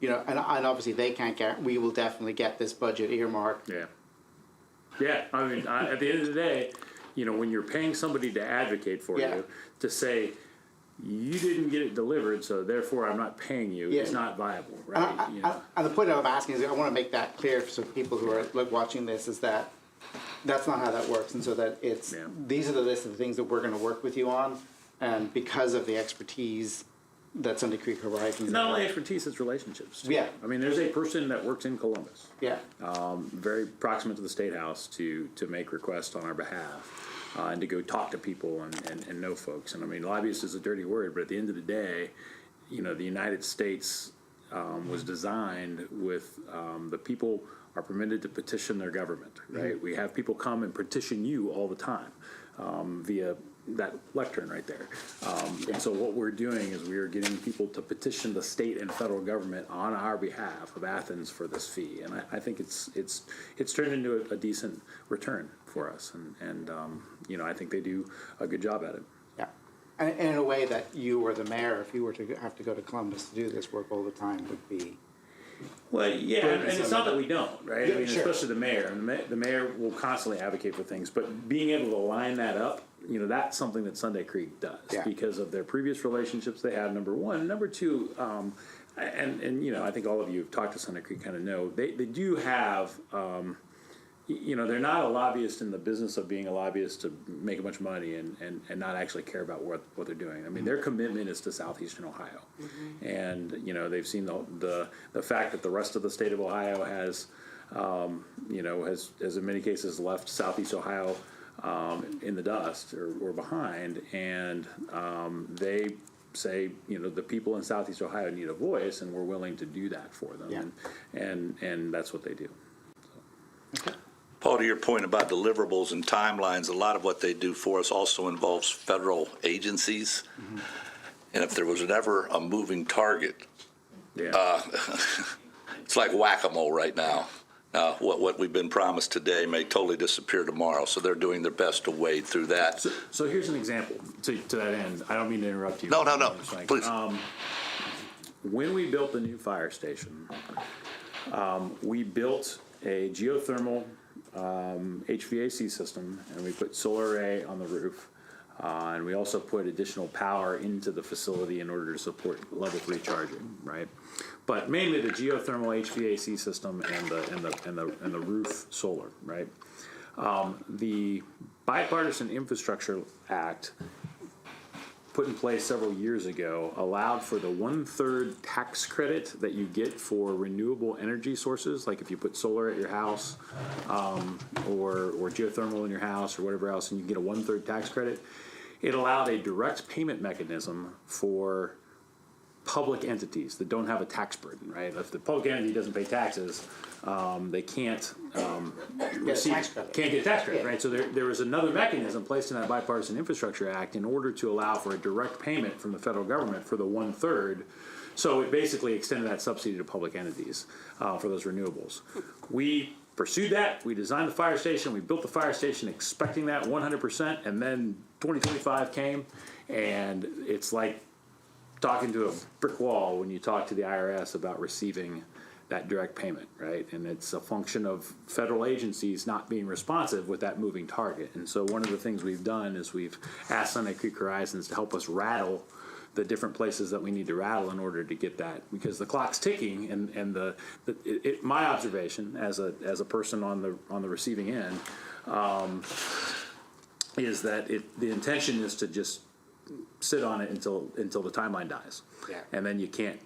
and obviously they can't guarantee, we will definitely get this budget earmarked. Yeah. Yeah, I mean, at the end of the day, when you're paying somebody to advocate for you, to say, you didn't get it delivered, so therefore I'm not paying you, it's not viable, right? And the point I'm asking is, I want to make that clear for people who are watching this, is that that's not how that works, and so that it's, these are the list of the things that we're going to work with you on, and because of the expertise that Sunny Creek Horizons. Not only expertise, it's relationships. Yeah. I mean, there's a person that works in Columbus. Yeah. Very proximate to the State House to make requests on our behalf, and to go talk to people and know folks. And I mean, lobbyist is a dirty word, but at the end of the day, the United States was designed with the people are permitted to petition their government, right? Mm-hmm. We have people come and petition you all the time via that lectern right there. And so what we're doing is we are getting people to petition the state and federal government on our behalf of Athens for this fee. And I think it's turned into a decent return for us. And you know, I think they do a good job at it. Yeah. And in a way that you or the mayor, if you were to have to go to Columbus to do this work all the time, would be. Well, yeah, and it's not that we don't, right? Yeah, I mean, sure. especially the mayor. And the mayor will constantly advocate for things, but being able to line that up, you know, that's something that Sunday Creek does because of their previous relationships they have, number one. Number two, and you know, I think all of you have talked to Sunday Creek kind of know, they do have, you know, they're not a lobbyist in the business of being a lobbyist to make a bunch of money and not actually care about what they're doing. I mean, their commitment is to southeastern Ohio. And, you know, they've seen the fact that the rest of the state of Ohio has, you know, has in many cases left southeast Ohio in the dust or behind. And they say, you know, the people in southeast Ohio need a voice, and we're willing to do that for them. And that's what they do. So. Paul, to your point about deliverables and timelines, a lot of what they do for us also involves federal agencies. And if there was ever a moving target, it's like whack-a-mole right now. What we've been promised today may totally disappear tomorrow, so they're doing their best to wade through that. So here's an example to that end. I don't mean to interrupt you. No, please. When we built the new fire station, we built a geothermal HVAC system, and we put solar array on the roof, and we also put additional power into the facility in order to support level 3 charging, right? But mainly the geothermal HVAC system and the roof solar, right? The Bipartisan Infrastructure Act, put in place several years ago, allowed for the 1/3 tax credit that you get for renewable energy sources, like if you put solar at your house or geothermal in your house or whatever else, and you get a 1/3 tax credit. It allowed a direct payment mechanism for public entities that don't have a tax burden, right? If the public entity doesn't pay taxes, they can't get tax credit, right? So there was another mechanism placed in that Bipartisan Infrastructure Act in order to allow for a direct payment from the federal government for the 1/3. So it basically extended that subsidy to public entities for those renewables. We pursued that. We designed the fire station. We built the fire station expecting that 100%, and then 2025 came, and it's like talking to a brick wall when you talk to the IRS about receiving that direct payment, right? And it's a function of federal agencies not being responsive with that moving target. And so one of the things we've done is we've asked Sunday Creek Horizons to help us rattle the different places that we need to rattle in order to get that, because the clock's ticking, and my observation as a person on the receiving end is that the intention is to just sit on it until the timeline dies, and then you can't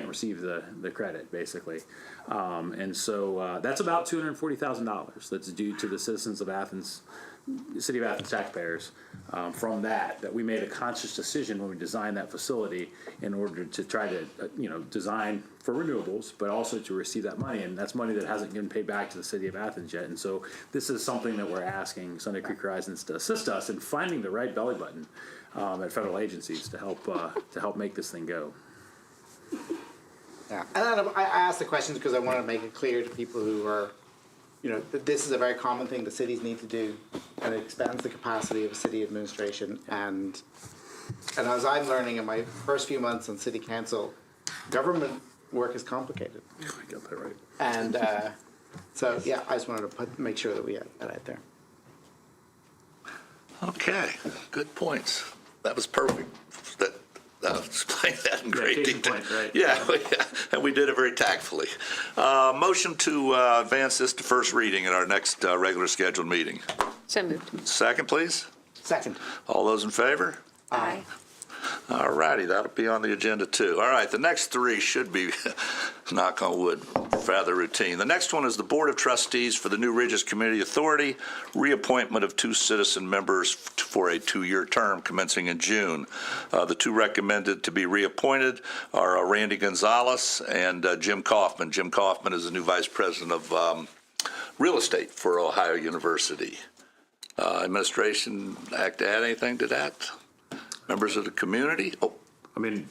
receive the credit basically, and so that's about $240,000 that's due to the citizens of Athens, City of Athens taxpayers, from that we made a conscious decision when we designed that facility in order to try to design for renewables, but also to receive that money, and that's money that hasn't been paid back to the City of Athens yet. And so this is something that we're asking Sunday Creek Horizons to assist us in finding the right belly button at federal agencies to help make this thing go. Yeah, and I asked the questions because I wanted to make it clear to people who are, that this is a very common thing the cities need to do, and it expands the capacity of city administration. And as I'm learning in my first few months on city council, government work is complicated. I got that right. And so, yeah, I just wanted to make sure that we had that out there. Okay, good points. That was perfect. That explained that in great detail. Point, right? Yeah, and we did it very tactfully. Motion to advance this to first reading at our next regular scheduled meeting. So moved. Second, please. Second. All those in favor? Aye. All righty, that'll be on the agenda too. All right, the next three should be, knock on wood, rather routine. The next one is the Board of Trustees for the New Ridges Community Authority, reappointment of 2 citizen members for a 2-year term commencing in June. The 2 recommended to be reappointed are Randy Gonzalez and Jim Kaufman. Jim Kaufman is the new Vice President of Real Estate for Ohio University. Administration, like to add anything to that? Members of the community? Oh, I mean,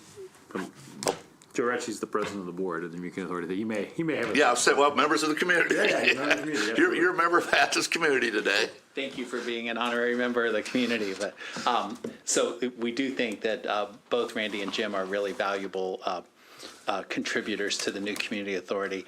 Joe Ritchie's the president of the board of the Community Authority. He may have. yeah, I said, well, members of the community. Yeah, you're not in the community, You're a member of Athens community today. Thank you for being an honorary member of the community. But so we do think that both Randy and Jim are really valuable contributors to the new community authority.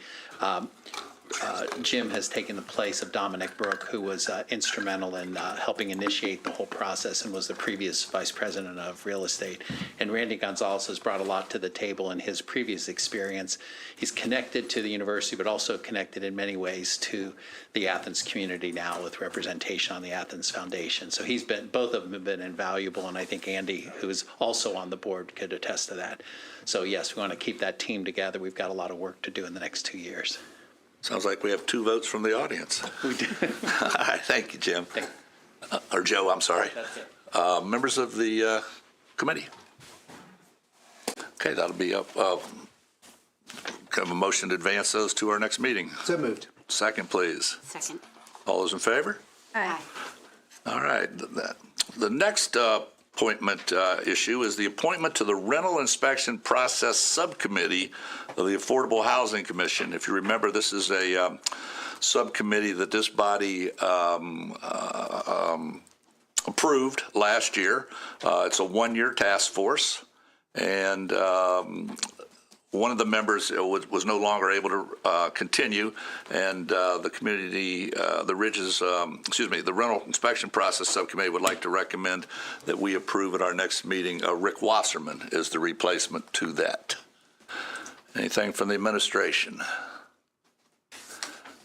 Jim has taken the place of Dominic Brooke, who was instrumental in helping initiate the whole process and was the previous vice president of real estate. And Randy Gonzalez has brought a lot to the table in his previous experience. He's connected to the university, but also connected in many ways to the Athens community now with representation on the Athens Foundation. So both of them have been invaluable, and I think Andy, who is also on the board, could attest to that. So yes, we want to keep that team together. We've got a lot of work to do in the next 2 years. Sounds like we have 2 votes from the audience. We do. All right, thank you, Jim. Thank Or Joe, I'm sorry. That's it. Members of the committee. Okay, that'll be up. Kind of a motion to advance those to our next meeting. So moved. Second, please. Second. All those in favor? Aye. All right. The next appointment issue is the appointment to the Rental Inspection Process Subcommittee of the Affordable Housing Commission. If you remember, this is a subcommittee that this body approved last year. It's a 1-year task force, and one of the members was no longer able to continue, and the community, the Rental Inspection Process Subcommittee would like to recommend that we approve at our next meeting. Rick Wasserman is the replacement to that. Anything from the administration?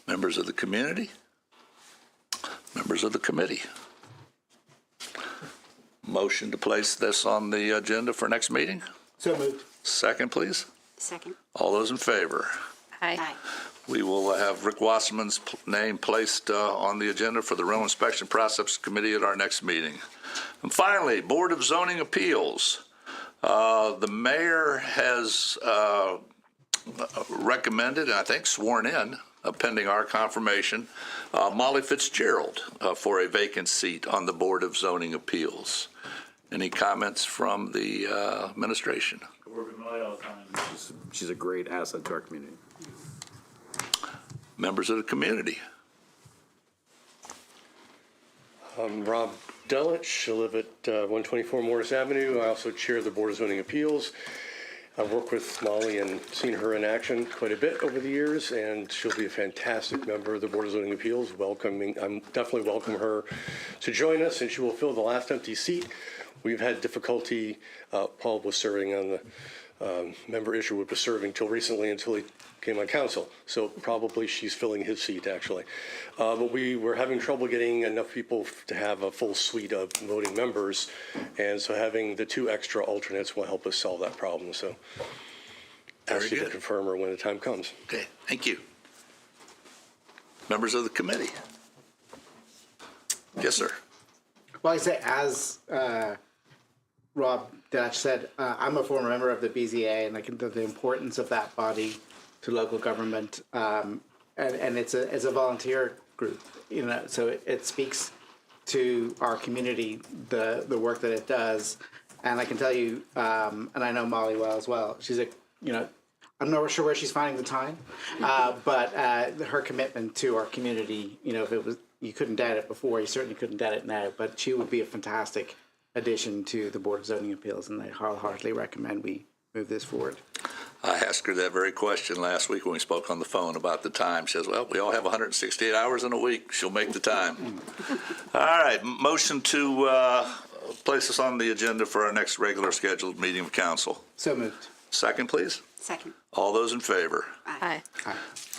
Members of the community? Members of the committee? Motion to place this on the agenda for next meeting? So moved. Second, please. Second. All those in favor? Aye. We will have Rick Wasserman's name placed on the agenda for the Rental Inspection Process Committee at our next meeting. And finally, Board of Zoning Appeals. The mayor has recommended, and I think sworn in, pending our confirmation, Molly Fitzgerald for a vacant seat on the Board of Zoning Appeals. Any comments from the administration? I work with Molly all the time. She's a great asset to our community. Members of the community? I'm Rob Dulwich. I live at 124 Morris Avenue. I also chair the Board of Zoning Appeals. I've worked with Molly and seen her in action quite a bit over the years, and she'll be a fantastic member of the Board of Zoning Appeals. I'm definitely welcome her to join us, and she will fill the last empty seat. We've had difficulty. Paul was serving on the member Isherwood was serving till recently until he came on council. So probably she's filling his seat, actually. But we were having trouble getting enough people to have a full suite of voting members. And so having the 2 extra alternates will help us solve that problem. So ask you to confirm her when the time comes. Okay, thank you. Members of the committee? Yes, sir. Well, I say, as Rob Dutch said, I'm a former member of the BZA, and I can know the importance of that body to local government, and it's a volunteer group, so it speaks to our community, the work that it does, and I can tell you, and I know Molly well as well. She's I'm not sure where she's finding the time, but her commitment to our community, if it was, you couldn't doubt it before, you certainly couldn't doubt it now, but she would be a fantastic addition to the Board of Zoning Appeals, and I wholeheartedly recommend we move this forward. I asked her that very question last week when we spoke on the phone about the time. She says, well, we all have 168 hours in a week. She'll make the time. All right, motion to place us on the agenda for our next regular scheduled meeting of council. So moved. Second, please. Second. All those in favor? Aye.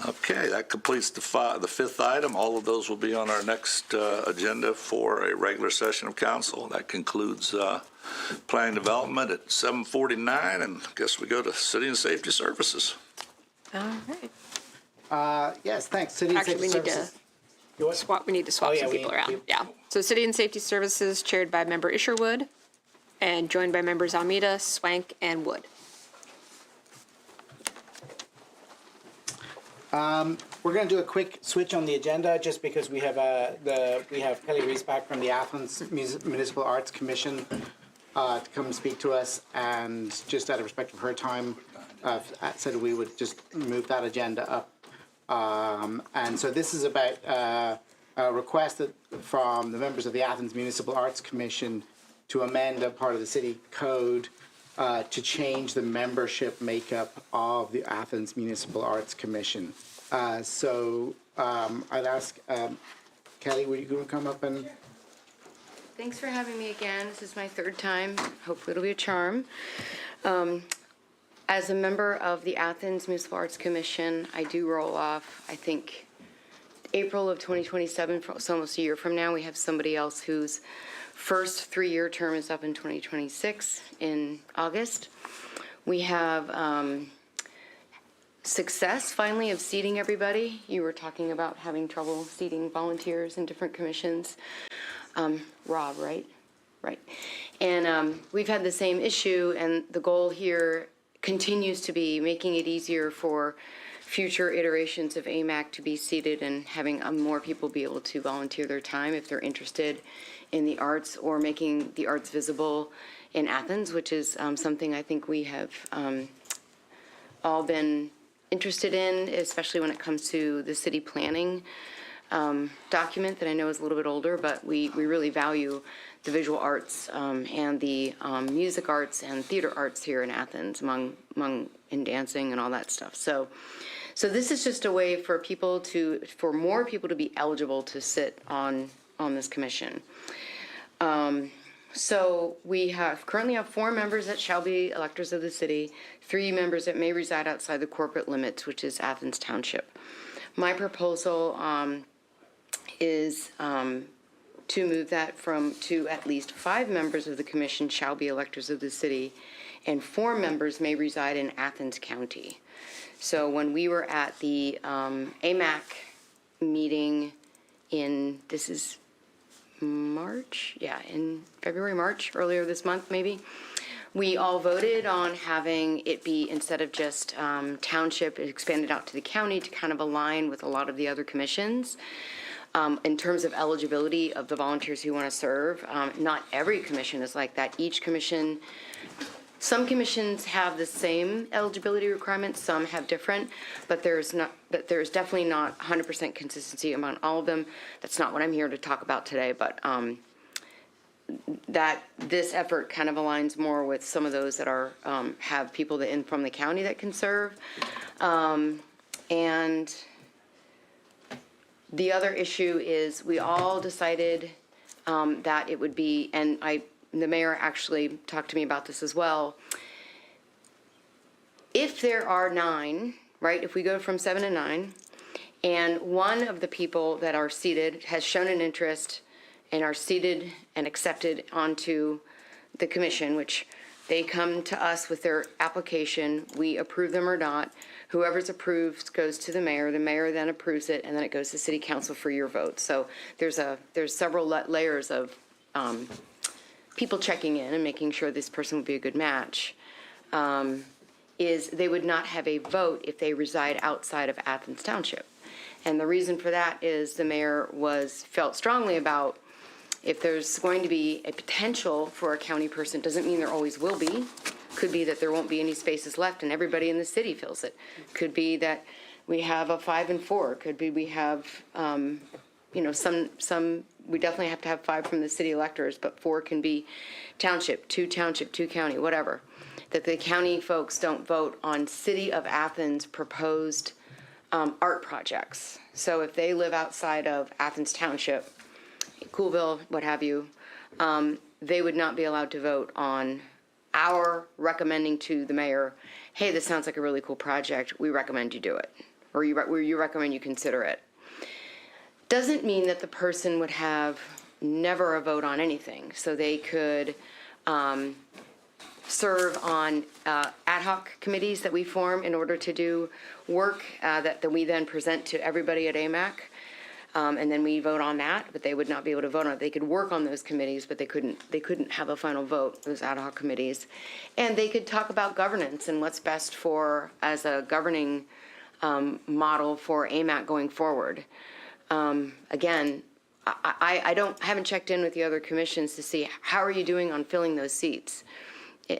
Okay, that completes the 5th item. All of those will be on our next agenda for a regular session of council. That concludes planning development at 7:49, and I guess we go to City and Safety Services. All right. Yes, thanks. City and Actually, Safety we need to Services. You what? we need to swap Oh, yeah, some we people need- around. we- Yeah. So City and Safety Services chaired by member Isherwood and joined by members Almeida, Swank, and Wood. We're going to do a quick switch on the agenda just because we have Kelly Reese back from the Athens Municipal Arts Commission to come and speak to us, and just out of respect for her time, said we would just move that agenda up. And so this is about a request from the members of the Athens Municipal Arts Commission to amend a part of the city code to change the membership makeup of the Athens Municipal Arts Commission. So I'd ask Kelly, would you go and come up and... Thanks for having me again. This is my third time. Hopefully it'll be a charm. As a member of the Athens Municipal Arts Commission, I do roll off, I think, April of 2027, so almost a year from now. We have somebody else whose first 3-year term is up in 2026 in August. We have success, finally, of seating everybody. You were talking about having trouble seating volunteers in different commissions. Rob, right? Right. And we've had the same issue, and the goal here continues to be making it easier for future iterations of AMAC to be seated and having more people be able to volunteer their time if they're interested in the arts, or making the arts visible in Athens, which is something I think we have all been interested in, especially when it comes to the city planning document that I know is a little bit older, but we really value the visual arts and the music arts and theater arts here in Athens, among in dancing and all that stuff. So this is just a way for more people to be eligible to sit on this commission. So we currently have 4 members that shall be electors of the city, 3 members that may reside outside the corporate limits, which is Athens Township. My proposal is to move that to at least 5 members of the commission shall be electors of the city, and 4 members may reside in Athens County. So when we were at the AMAC meeting this is March? Yeah, in February, March, earlier this month maybe, we all voted on having it be, instead of just township, it expanded out to the county to kind of align with a lot of the other commissions. In terms of eligibility of the volunteers who want to serve, not every commission is like that. Each commission, some commissions have the same eligibility requirements, some have different, but there's definitely not 100% consistency among all of them. That's not what I'm here to talk about today, but that this effort kind of aligns more with some of those that are have people from the county that can serve, and the other issue is we all decided that it would be, and the mayor actually talked to me about this as well. If there are 9, right, if we go from 7 to 9, and one of the people that are seated has shown an interest and are seated and accepted onto the commission, which they come to us with their application, we approve them or not. Whoever's approved goes to the mayor then approves it, and then it goes to city council for your vote. So there's several layers of people checking in and making sure this person would be a good match. Is they would not have a vote if they reside outside of Athens Township. And the reason for that is the mayor felt strongly about, if there's going to be a potential for a county person, doesn't mean there always will be. Could be that there won't be any spaces left and everybody in the city fills it. Could be that we have a 5 and 4. Could be we have, some, we definitely have to have 5 from the city electors, but 4 can be township, 2 county, whatever. That the county folks don't vote on City of Athens proposed art projects. So if they live outside of Athens Township, Coolville, what have you, they would not be allowed to vote on our recommending to the mayor, hey, this sounds like a really cool project, we recommend you do it, or you recommend you consider it. Doesn't mean that the person would have never a vote on anything. So they could serve on ad hoc committees that we form in order to do work that we then present to everybody at AMAC. And then we vote on that, but they would not be able to vote on it. They could work on those committees, but they couldn't have a final vote, those ad hoc committees. And they could talk about governance and what's best for, as a governing model for AMAC going forward. Again, I haven't checked in with the other commissions to see how are you doing on filling those seats.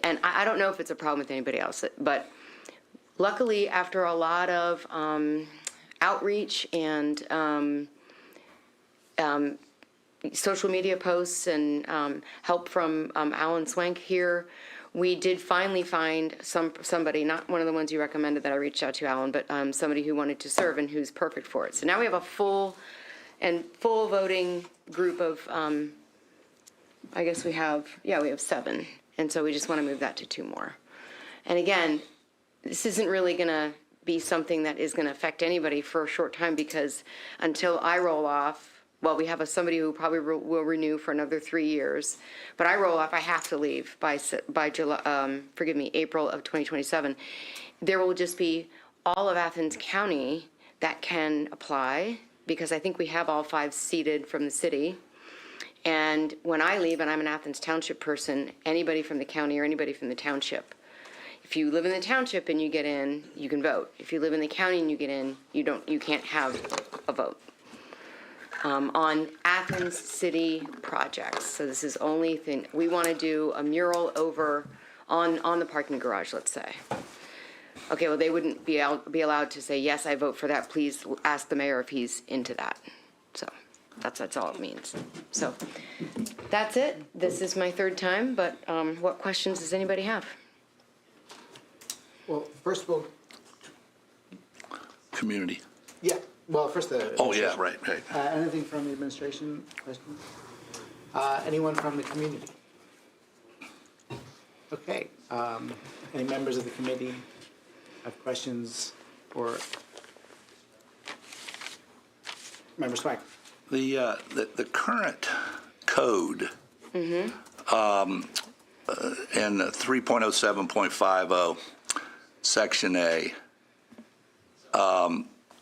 And I don't know if it's a problem with anybody else, but luckily, after a lot of outreach and social media posts and help from Alan Swank here, we did finally find somebody, not one of the ones you recommended that I reached out to, Alan, but somebody who wanted to serve and who's perfect for it. So now we have a full voting group of, I guess we have 7. And so we just want to move that to 2 more. And again, this isn't really going to be something that is going to affect anybody for a short time, because until I roll off, well, we have somebody who probably will renew for another 3 years, but I roll off, I have to leave by July, April of 2027. There will just be all of Athens County that can apply, because I think we have all 5 seated from the city. And when I leave, and I'm an Athens Township person, anybody from the county or anybody from the township, if you live in the township and you get in, you can vote. If you live in the county and you get in, you can't have a vote. On Athens city projects, so this is only thing, we want to do a mural over on the parking garage, let's say. Okay, well, they wouldn't be allowed to say, yes, I vote for that, please ask the mayor if he's into that. So that's all it means. So that's it. This is my 3rd time, but what questions does anybody have? Well, first of all, Community. yeah, well, first the. Oh, yeah, right. Anything from the administration, questions? Anyone from the community? Okay, any members of the committee have questions or? Member Swank? The current code in 3.07.50, Section A,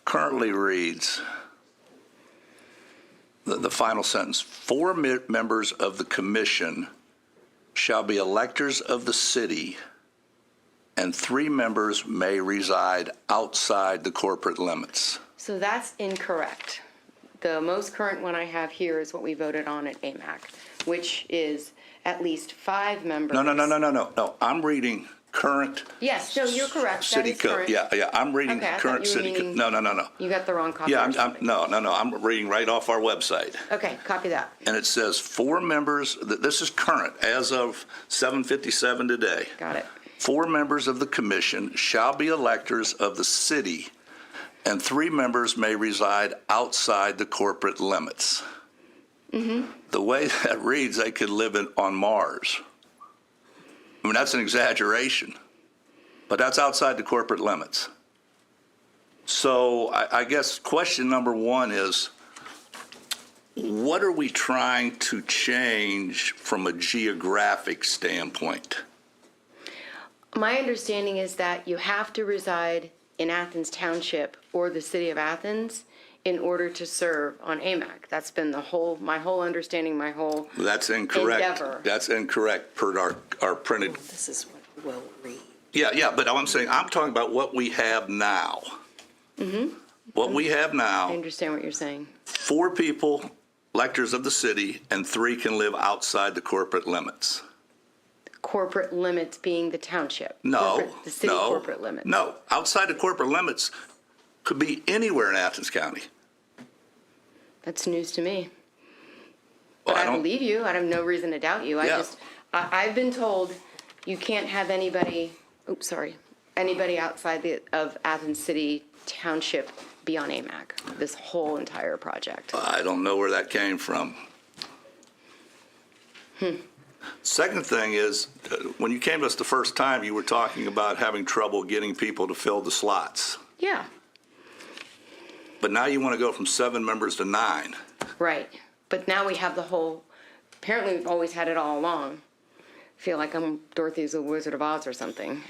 currently reads, the final sentence, 4 members of the commission shall be electors of the city, and 3 members may reside outside the corporate limits. So that's incorrect. The most current one I have here is what we voted on at AMAC, which is at least 5 members. No. I'm reading current. Yes, no, you're correct. City that is code. current. Yeah. I'm reading Okay, I thought current you were city code. meaning- No. You got the wrong copy. Yeah, or something. no. I'm reading right off our website. Okay, copy that. And it says 4 members, this is current, as of 7:57 today. Got it. 4 members of the commission shall be electors of the city, and 3 members may reside outside the corporate limits. The way that reads, they could live on Mars. I mean, that's an exaggeration, but that's outside the corporate limits. So I guess question number 1 is, what are we trying to change from a geographic standpoint? My understanding is that you have to reside in Athens Township or the city of Athens in order to serve on AMAC. That's been my whole understanding, my whole That's incorrect. endeavor. That's incorrect per our printed. This is what we'll read. Yeah, but I'm talking about what we have now. What we have I now, understand what you're saying. 4 people, electors of the city, and 3 can live outside the corporate limits. Corporate limits being the township. No, The city corporate limits. No, outside the corporate limits could be anywhere in Athens County. That's news to me. Well, But I don't- believe you. I have no reason to doubt you. Yeah. I've been told you can't have anybody outside of Athens City Township be on AMAC, this whole entire project. I don't know where that came from. Second thing is, when you came to us the first time, you were talking about having trouble getting people to fill the slots. Yeah, But now you want to go from 7 members to 9. right. But now we have the whole, apparently we've always had it all along. I feel like I'm Dorothy's the Wizard of Oz or something.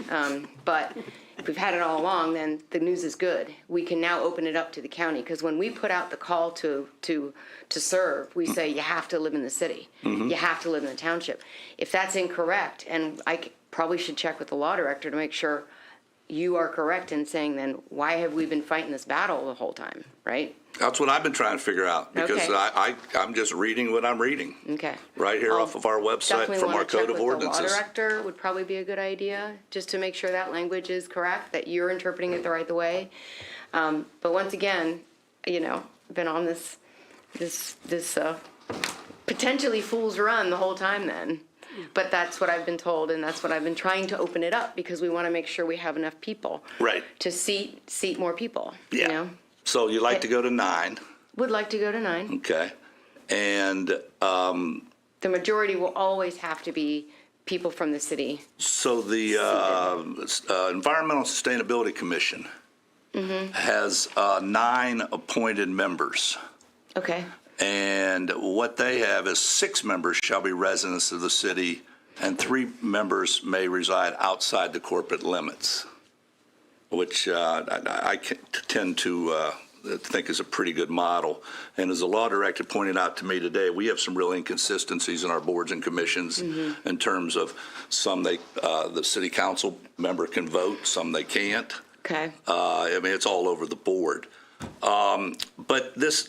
But if we've had it all along, then the news is good. We can now open it up to the county, because when we put out the call to serve, we say you have to live in the city. You have to live in the township. If that's incorrect, and I probably should check with the law director to make sure you are correct in saying then, why have we been fighting this battle the whole time, right? That's what I've been trying to figure out, because Okay. I'm just reading what I'm reading. Okay. Right here off of our website Definitely from our want to code check of with the law ordinances. director would probably be a good idea, just to make sure that language is correct, that you're interpreting it the right way. But once again, been on this potentially fool's run the whole time then. But that's what I've been told, and that's what I've been trying to open it up, because we want to make sure we have enough people. Right. To seat more people, Yeah. So you'd like to go to 9, Would like to go to 9. okay? And The majority will always have to be people from the city. so the Environmental Sustainability Commission has 9 appointed members. Okay. And what they have is 6 members shall be residents of the city, and 3 members may reside outside the corporate limits, which I tend to think is a pretty good model. And as the law director pointed out to me today, we have some real inconsistencies in our boards and commissions in terms of some the city council member can vote, some they can't. Okay. I mean, it's all over the board. But this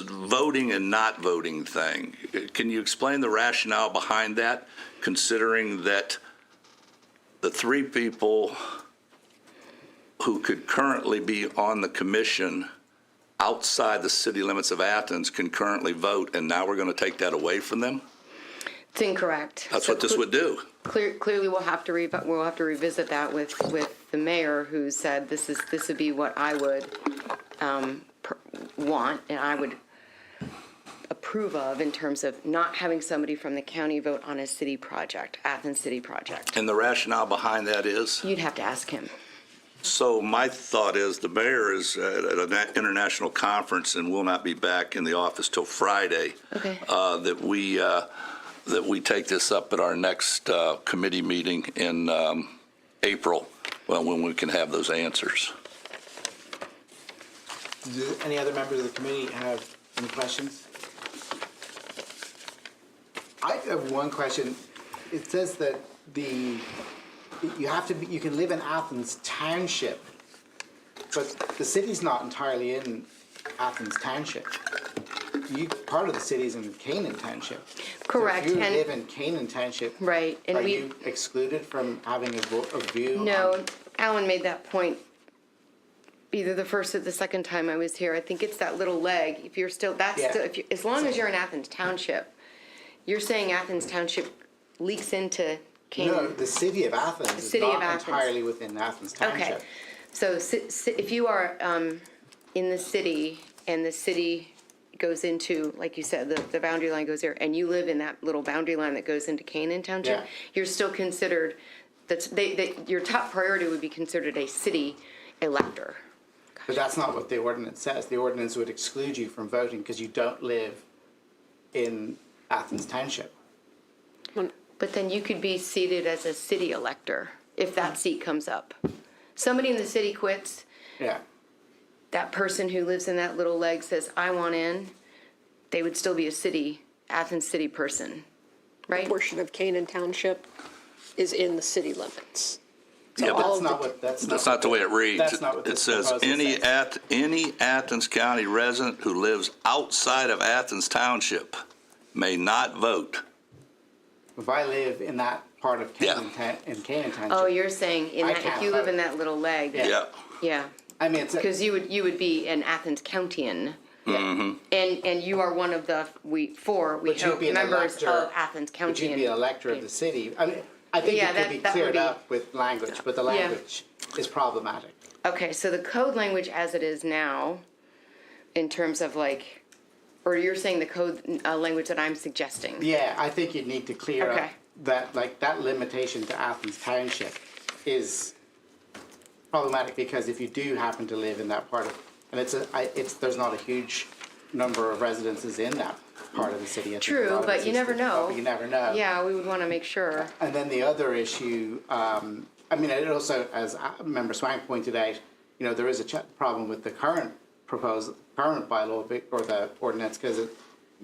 voting and not voting thing, can you explain the rationale behind that, considering that the 3 people who could currently be on the commission outside the city limits of Athens can currently vote, and now we're going to take that away from them? It's incorrect. That's what this would do. Clearly, we'll have to revisit that with the mayor, who said this would be what I would want and I would approve of, in terms of not having somebody from the county vote on a city project, Athens city project. And the rationale behind that is? You'd have to ask him. So my thought is the mayor is at an international conference and will not be back in the office till Friday. Okay. That we take this up at our next committee meeting in April, when we can have those answers. Do any other members of the committee have any questions? I have one question. It says that you can live in Athens Township, but the city's not entirely in Athens Township. Part of the city's in Canaan Township. Correct. So if you live in Canaan Township, Right, and are we- you excluded from having a view? No, on- Alan made that point either the first or the second time I was here. I think it's that little leg. If you're still, Yeah. as long as you're in Athens Township, you're saying Athens Township leaks into Canaan. No, the city of Athens is city of not Athens. entirely within Athens Township. Okay, so if you are in the city, and the city goes into, like you said, the boundary line goes there, and you live in that little boundary line that goes into Canaan Township, Yeah. you're still considered, your top priority would be considered a city elector. But that's not what the ordinance says. The ordinance would exclude you from voting because you don't live in Athens Township. But then you could be seated as a city elector if that seat comes up. Somebody in the city quits, Yeah. that person who lives in that little leg says, I want in, they would still be a Athens city person, right? Portion of Canaan Township is in the city limits. Yeah, but That's not what, that's not the way it reads. That's not what It this says, proposal any Athens County resident who lives outside of Athens Township may not vote. If I live in that part of Canaan, in Canaan Township. Oh, you're saying I if can't you live vote. in that little leg? Yeah. Yeah, I mean, it's because you would be an Athens Countian. Mm-hmm. And you are one of the, we but you'd hope, be an members elector, of Athens but County. you'd be an elector of the city. I mean, I think Yeah, it could that be would cleared be- up with language, but the language is problematic. Okay, so the code language as it is now, in terms of like, or you're saying the code language that I'm suggesting? Yeah, I think you need to clear Okay. up that, like, that limitation to Athens Township is problematic, because if you do happen to live in that part of, and there's not a huge number of residences in that part of the city. I think a True, lot of but it's you east never of- know. But you never know. Yeah, we would want to make sure. And then the other issue, I mean, it also, as Member Swank pointed out, there is a problem with the current bylaw or the ordinance, because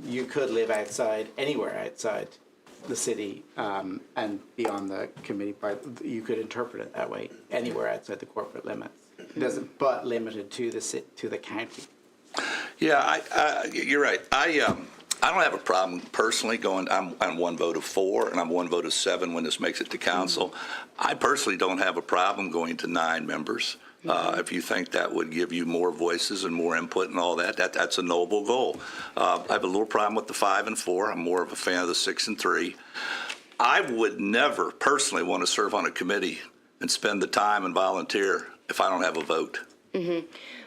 you could live outside, anywhere outside the city and beyond the committee part. You could interpret it that way anywhere outside the corporate limits. It doesn't, but limited to the county. Yeah, you're right. I don't have a problem personally going. I'm one vote of 4, and I'm one vote of 7 when this makes it to council. I personally don't have a problem going to 9 members. If you think that would give you more voices and more input and all that, that's a noble goal. I have a little problem with the 5 and 4. I'm more of a fan of the 6 and 3. I would never personally want to serve on a committee and spend the time and volunteer if I don't have a vote.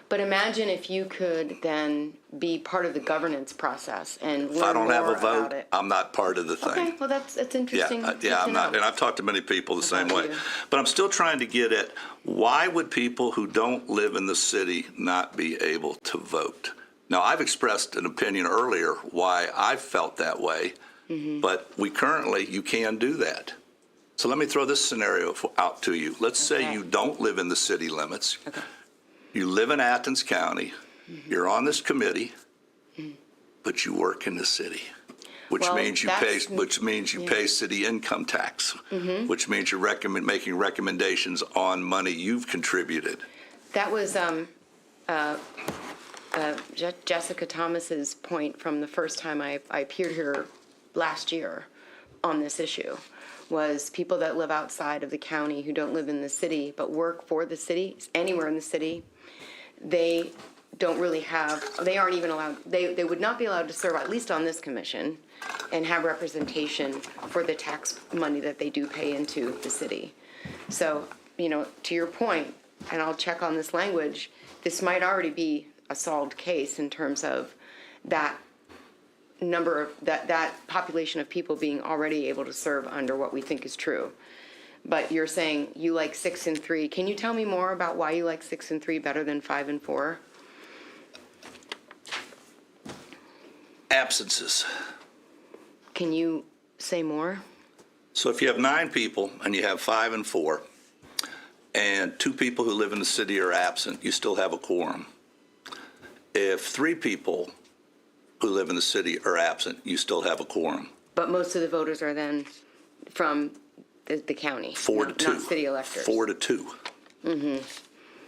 But imagine if you could then be part of the governance process and learn If I don't have a more vote, about it. I'm not part of the thing. Okay, well, that's interesting. Good Yeah, to I'm not, know. and I've talked to many people the same About way. you. But I'm still trying to get at, why would people who don't live in the city not be able to vote? Now, I've expressed an opinion earlier why I felt that way, but you can do that. So let me throw this scenario out to you. Let's say Okay. you don't live in the city limits. Okay. You live in Athens County, you're on this committee, but you work in the city, which Well, means you that's- pay city income tax, which means you're making recommendations on money you've contributed. That was Jessica Thomas's point from the first time I appeared here last year on this issue, was people that live outside of the county who don't live in the city but work for the city, anywhere in the city, they aren't even allowed, they would not be allowed to serve, at least on this commission, and have representation for the tax money that they do pay into the city. So, to your point, and I'll check on this language, this might already be a solved case in terms of that number of, that population of people being already able to serve under what we think is true. But you're saying you like 6 and 3. Can you tell me more about why you like 6 and 3 better than 5 and 4? Absences. Can you say more? So if you have 9 people and you have 5 and 4, and 2 people who live in the city are absent, you still have a quorum. If 3 people who live in the city are absent, you still have a quorum. But most of the voters are then from the county. 4 to 2. Not city electors. 4 to 2.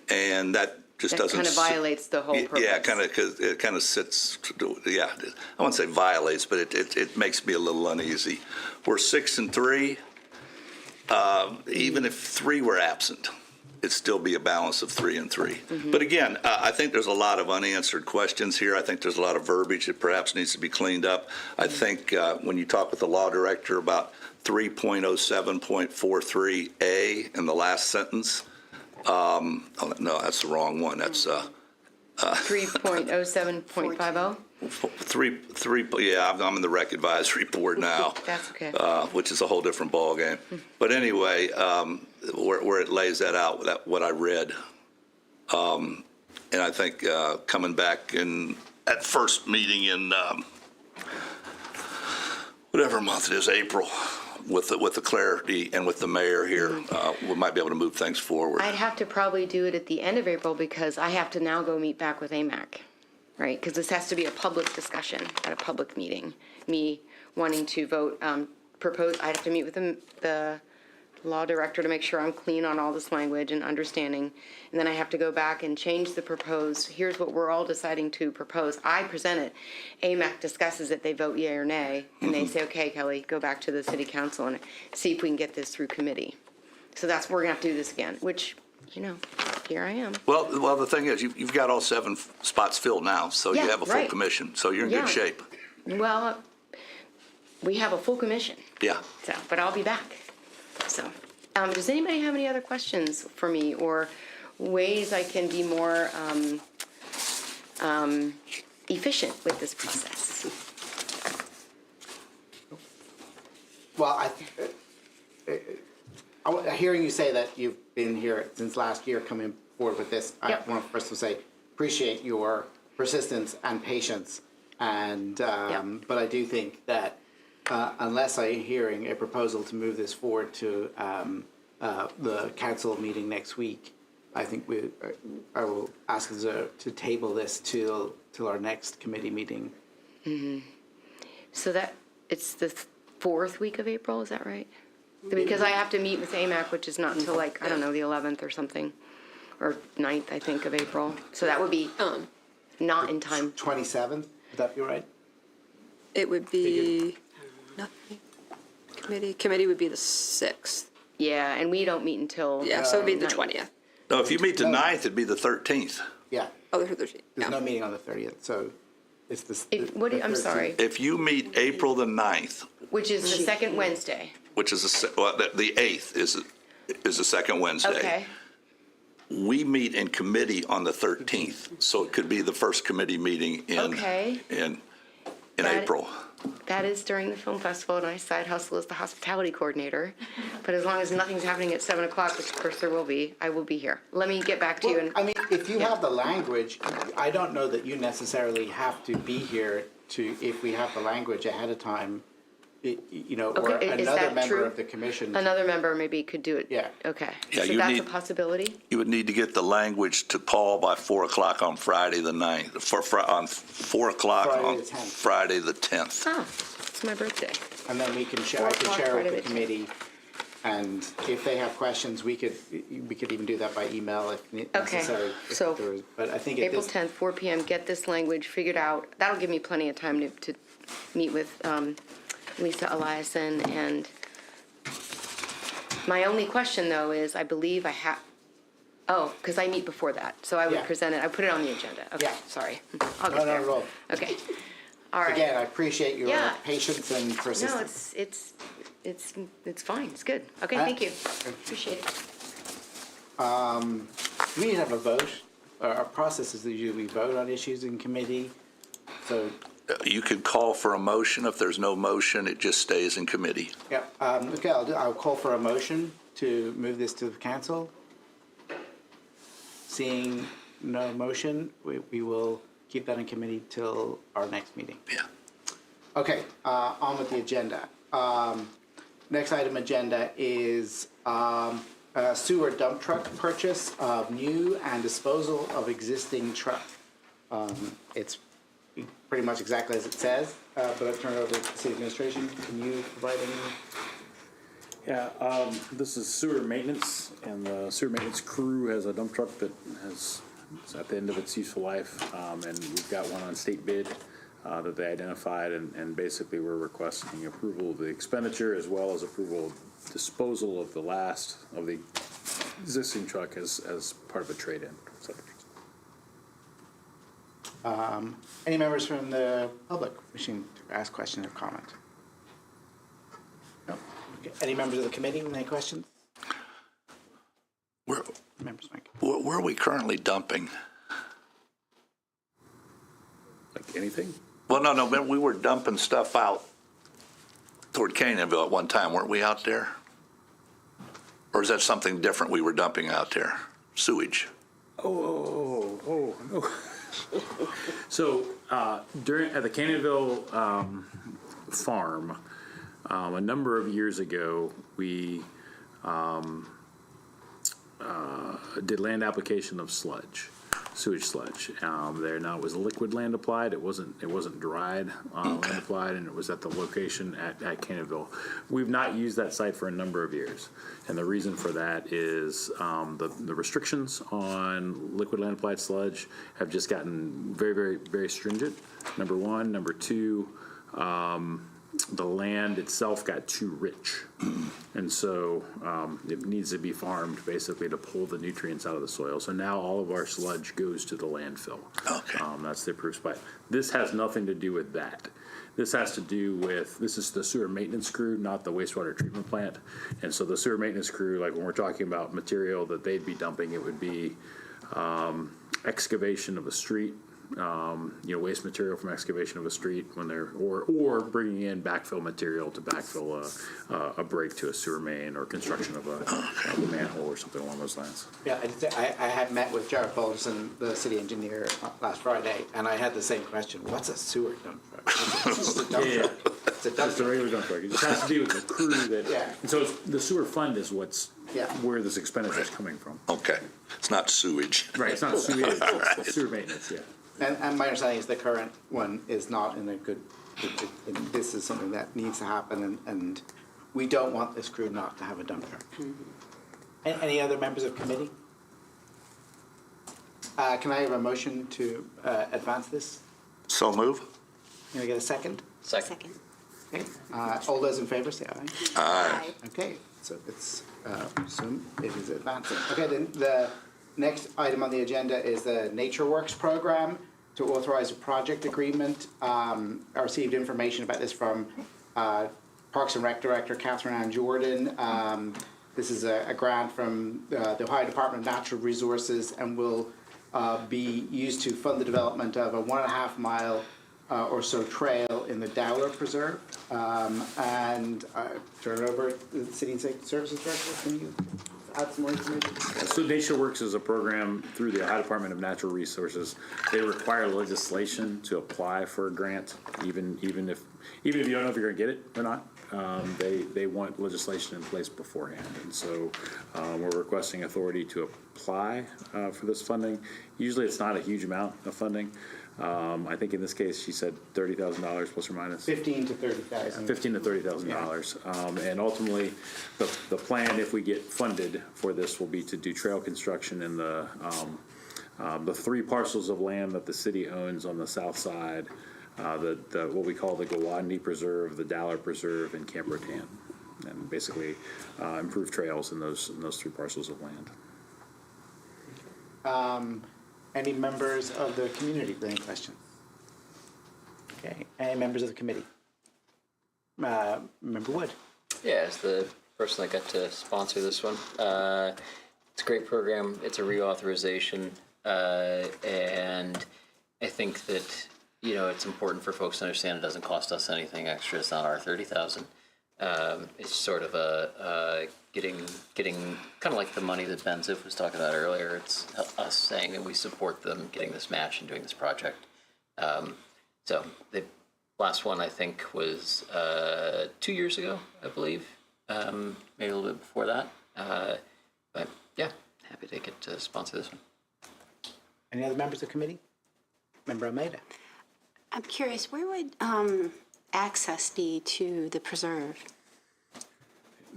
And that just That doesn't. kind of violates the whole purpose. Yeah, because it kind of sits. Yeah, I wouldn't say violates, but it makes me a little uneasy. We're 6 and 3. Even if 3 were absent, it'd still be a balance of 3 and 3. But again, I think there's a lot of unanswered questions here. I think there's a lot of verbiage that perhaps needs to be cleaned up. I think when you talk with the law director about 3.07.43A in the last sentence, no, that's the wrong one. That's 3.07.50? 3. Yeah, I'm in the rec advisory board now. That's okay. Which is a whole different ballgame. But anyway, where it lays that out, what I read, and I think coming back in at first meeting in whatever month it is, April, with the clarity and with the mayor here, we might be able to move things forward. I'd have to probably do it at the end of April because I have to now go meet back with AMAC, right? Because this has to be a public discussion at a public meeting. Me wanting to vote, propose, I'd have to meet with the law director to make sure I'm clean on all this language and understanding. And then I have to go back and change the proposed. Here's what we're all deciding to propose. I present it. AMAC discusses it. They vote yea or nay. And they say, okay, Kelly, go back to the city council and see if we can get this through committee. So that's, we're going to have to do this again, which, here I am. Well, the thing is, you've got all 7 spots filled now, so Yeah, you have a full right. commission, so you're in Yeah. good shape. Well, we have a full commission. Yeah. So, but I'll be back. So, does anybody have any other questions for me or ways I can be more efficient with this process? Well, hearing you say that you've been here since last year coming forward with this, Yep. I want to first of all say, appreciate your persistence and patience. And, but I do think that unless I'm hearing a proposal to move this forward to the council meeting next week, I think I will ask us to table this till our next committee meeting. So that, it's the 4th week of April, is that right? Because I have to meet with AMAC, which is not until like, I don't know, the 11th or something, or 9th, I think, of April. So that would be not in time. 27th, would that be right? It would be, nothing, committee would be the 6th. Yeah, and we don't meet until. Yeah, so it would be the 9th. 20th. No, if you meet the 9th, it'd be the 13th. Yeah, Oh, the 13th. there's Yeah. no meeting on the 30th, so it's the. I'm sorry, If you meet April the 9th, which is the second Wednesday. which is the 8th is the second Wednesday. Okay, We meet in committee on the 13th, so it could be the first committee meeting Okay. in Got it. April. that is during the film festival, and I side hustle as the hospitality coordinator. But as long as nothing's happening at 7 o'clock, which of course there will be, I will be here. Let me get back to you. Well, And I mean, if you have the language, I don't know that you necessarily have to be here if we have the language ahead of time, or Okay, is another that member true? of the commission. Another member maybe could do it. Yeah. Okay. Yeah, So you that's a need- possibility? You would need to get the language to Paul by 4 o'clock on Friday the 9th, on 4 o'clock Friday on the 10th. Friday the 10th. Oh, it's my birthday. And then we can share, 4 I can o'clock share with Friday the the committee. And if they have questions, we could even do that by email if necessary. if so there was- But I think at April this, 10th, 4 PM, get this language figured out. That'll give me plenty of time to meet with Lisa Eliason. And my only question, though, is I believe I have, because I meet before that. So I would Yeah. present it, I put it on the agenda. Okay, Yeah. sorry. I'll no, get not there. at all. Okay, all right. Again, I appreciate your Yeah. patience and No, persistence. it's fine, it's good. Okay, thank you. Appreciate it. We need to have a vote. Our process is that usually we vote on issues in committee. So, You could call for a motion. If there's no motion, it just stays in committee. yeah, okay, I'll call for a motion to move this to the council. Seeing no motion, we will keep that in committee till our next meeting. Yeah. Okay, on with the agenda. Next item agenda is a sewer dump truck purchase of new and disposal of existing truck. It's pretty much exactly as it says, but I'll turn it over to the city administration. Can you provide any? Yeah, this is sewer maintenance, and the sewer maintenance crew has a dump truck that is at the end of its useful life, and we've got one on state bid that they identified, and basically we're requesting approval of the expenditure as well as approval of disposal of the last of the existing truck as part of a trade-in. So, Any members from the public wishing to ask questions or comment? No? Okay. Any members of the committee with any questions? Where Members, Mike. are we currently dumping? like anything? Well, no, we were dumping stuff out toward Canaanville at one time, weren't we out there? Or is that something different we were dumping out there? Sewage? Oh, no. So at the Canaanville farm, a number of years ago, we did land application of sludge, sewage sludge. There now it was liquid land applied. It wasn't dried land applied, and it was at the location at Canaanville. We've not used that site for a number of years, and the reason for that is the restrictions on liquid land applied sludge have just gotten very, very, very stringent. Number one, number two. The land itself got too rich, and so it needs to be farmed basically to pull the nutrients out of the soil. So now all of our sludge goes to the landfill. Okay. That's the approved spot. This has nothing to do with that. This has to do with, this is the sewer maintenance crew, not the wastewater treatment plant. And so the sewer maintenance crew, like when we're talking about material that they'd be dumping, it would be excavation of a street, waste material from excavation of a street when they're, or bringing in backfill material to backfill a break to a sewer main or construction of a manhole or something along those lines. Yeah, I had met with Jared Fullerson, the city engineer, last Friday, and I had the same question. What's a sewer dump truck? It's just a dump truck. It's a dump It's a truck. regular dump truck. It just has to do with the crew that, Yeah. and so the sewer fund is Yeah. where this expenditure is coming from. Okay. It's not sewage. Right, it's not sewage, it's sewer maintenance, yeah. And my understanding is the current one is not in a good This is something that needs to happen, and we don't want this crew not to have a dump truck. Any other members of committee? Can I have a motion to advance this? So move. Can I get a second? Second. Okay. All those in favor say aye. Aye. Okay, so it's, so it is advancing. Okay, then the next item on the agenda is the Nature Works program to authorize a project agreement. I received information about this from Parks and Rec Director Catherine Ann Jordan. This is a grant from the Ohio Department of Natural Resources and will be used to fund the development of a 1.5 mile or so trail in the Dowler Preserve. And turn it over to the City and Safety Services Director. Can you add some more information? So Nature Works is a program through the Ohio Department of Natural Resources. They require legislation to apply for a grant, even if you don't know if you're going to get it or not. They want legislation in place beforehand, and so we're requesting authority to apply for this funding. Usually, it's not a huge amount of funding. I think in this case, she said $30,000 plus or minus. $15,000 to $30,000. $15,000 to $30,000, and ultimately, the plan, if we get funded for this, will be to do trail construction in the 3 parcels of land that the city owns on the south side. What we call the Gowandi Preserve, the Dowler Preserve, and Camp Rotan, and basically improve trails in those 3 parcels of land. Any members of the community with any questions? Okay, any members of the committee? Member Wood. Yeah, as the person that got to sponsor this one, it's a great program. It's a reauthorization, and I think that it's important for folks to understand it doesn't cost us anything extra. It's not our $30,000. It's sort of a getting kind of like the money that Ben Ziff was talking about earlier. It's us saying that we support them getting this match and doing this project. So the last one I think was 2 years ago, I believe, maybe a little bit before that. But yeah, happy to get to sponsor this one. Any other members of the committee? Member Almeida. I'm curious, where would access be to the preserve?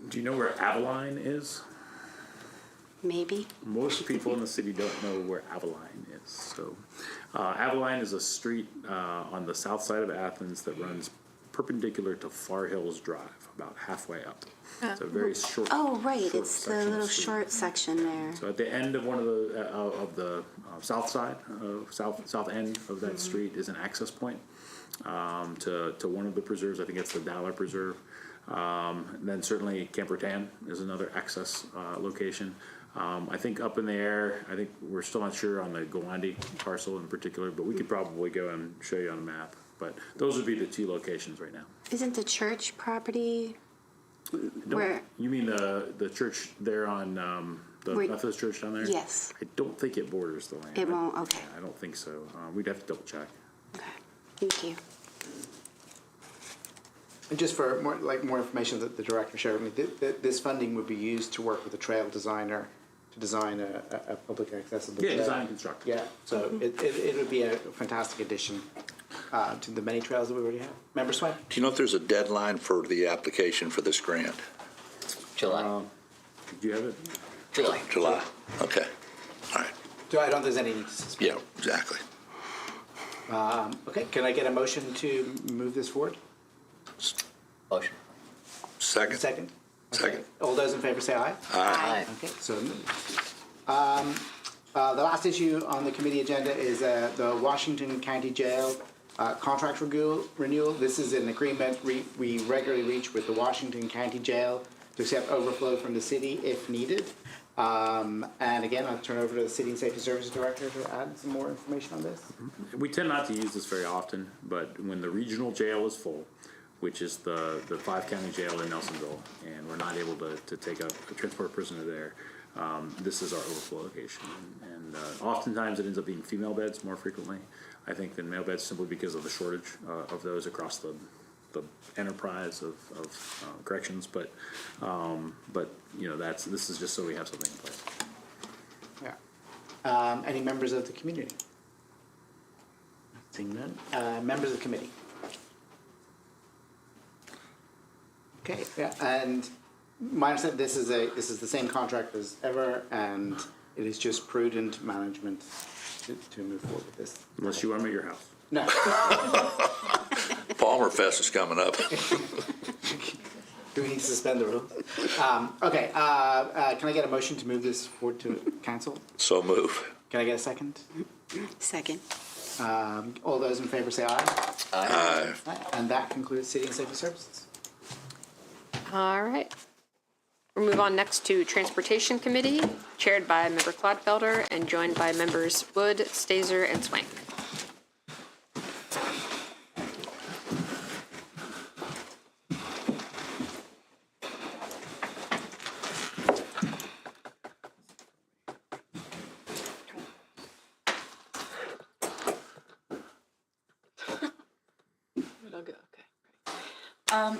Do you know where Avalon is? Maybe. Most people in the city don't know where Avalon is. So, Avalon is a street on the south side of Athens that runs perpendicular to Far Hills Drive, about halfway up. It's a very short. Oh, right. Short It's the section of little street. short section there. So at the end of one of the south side, south end of that street is an access point to one of the preserves. I think it's the Dowler Preserve. And then certainly Camp Rotan is another access location. I think up in the air, I think we're still not sure on the Gowandi parcel in particular, but we could probably go and show you on a map. But those would be the 2 locations right now. Isn't the church property where? You mean the church there on the Methodist church down there? Yes. I don't think it borders the land. It won't? Okay. I don't think so. We'd have to double check. Okay. Thank you. And just for more information that the director shared with me, this funding would be used to work with a trail designer to design a public accessible trail. Design and construct. Yeah, so it would be a fantastic addition to the many trails that we already have. Member Swain? Do you know if there's a deadline for the application for this grant? July. Do you have it? July. Okay. All right. So I don't think there's any need to suspend. Yeah, exactly. Okay, can I get a motion to move this forward? Motion. Second. Second? Second. All those in favor say aye. Aye. Okay, so moved. The last issue on the committee agenda is the Washington County Jail contract renewal. This is an agreement we regularly reach with the Washington County Jail to accept overflow from the city if needed. And again, I'll turn over to the City and Safety Services Director to add some more information on this. We tend not to use this very often, but when the regional jail is full, which is the 5-county jail in Nelsonville, and we're not able to take a transport prisoner there, this is our overflow location. And oftentimes it ends up being female beds more frequently, I think, than male beds, simply because of the shortage of those across the enterprise of corrections. But this is just so we have something in place. Yeah. Any members of the community? Seeing none. Members of the committee? Okay, yeah, and my understanding, this is the same contract as ever, and it is just prudent management to move forward with this. Unless you want them at your house. No. Palmer Fest is coming up. Do we need to suspend the rules? Okay, can I get a motion to move this forward to council? So move. Can I get a second? Second. All those in favor say aye. Aye. Aye. And that concludes City and Safety Services. All right. We'll move on next to Transportation Committee, chaired by Member Clodfelder and joined by members Wood, Stazer, and Swank.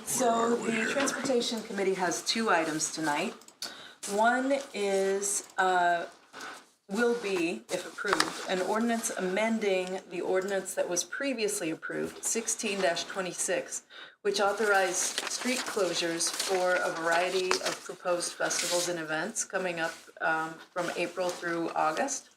So the Transportation Committee has two items tonight. One is, will be, if approved, an ordinance amending the ordinance that was previously approved, 16-26, which authorized street closures for a variety of proposed festivals and events coming up from April through August.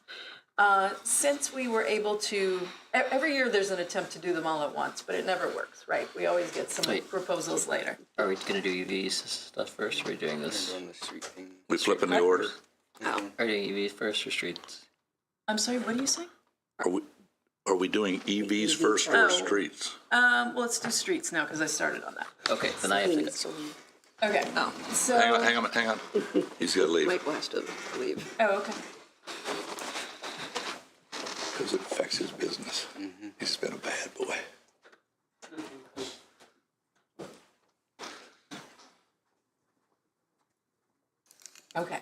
Since we were able to, every year there's an attempt to do them all at once, but it never works, right? We always get some Wait. proposals later. Are we going to do UVs stuff first? Or are we doing this? We flipping the order. Are we doing UVs first or streets? I'm sorry, what are you saying? Are we doing EVs first or streets? Well, let's do streets now, because I started on that. Okay, then I have to go. Okay, so. Hang on. He's got to leave Michael has to leave. Oh, okay. because it affects his business. He's been a bad boy. Okay.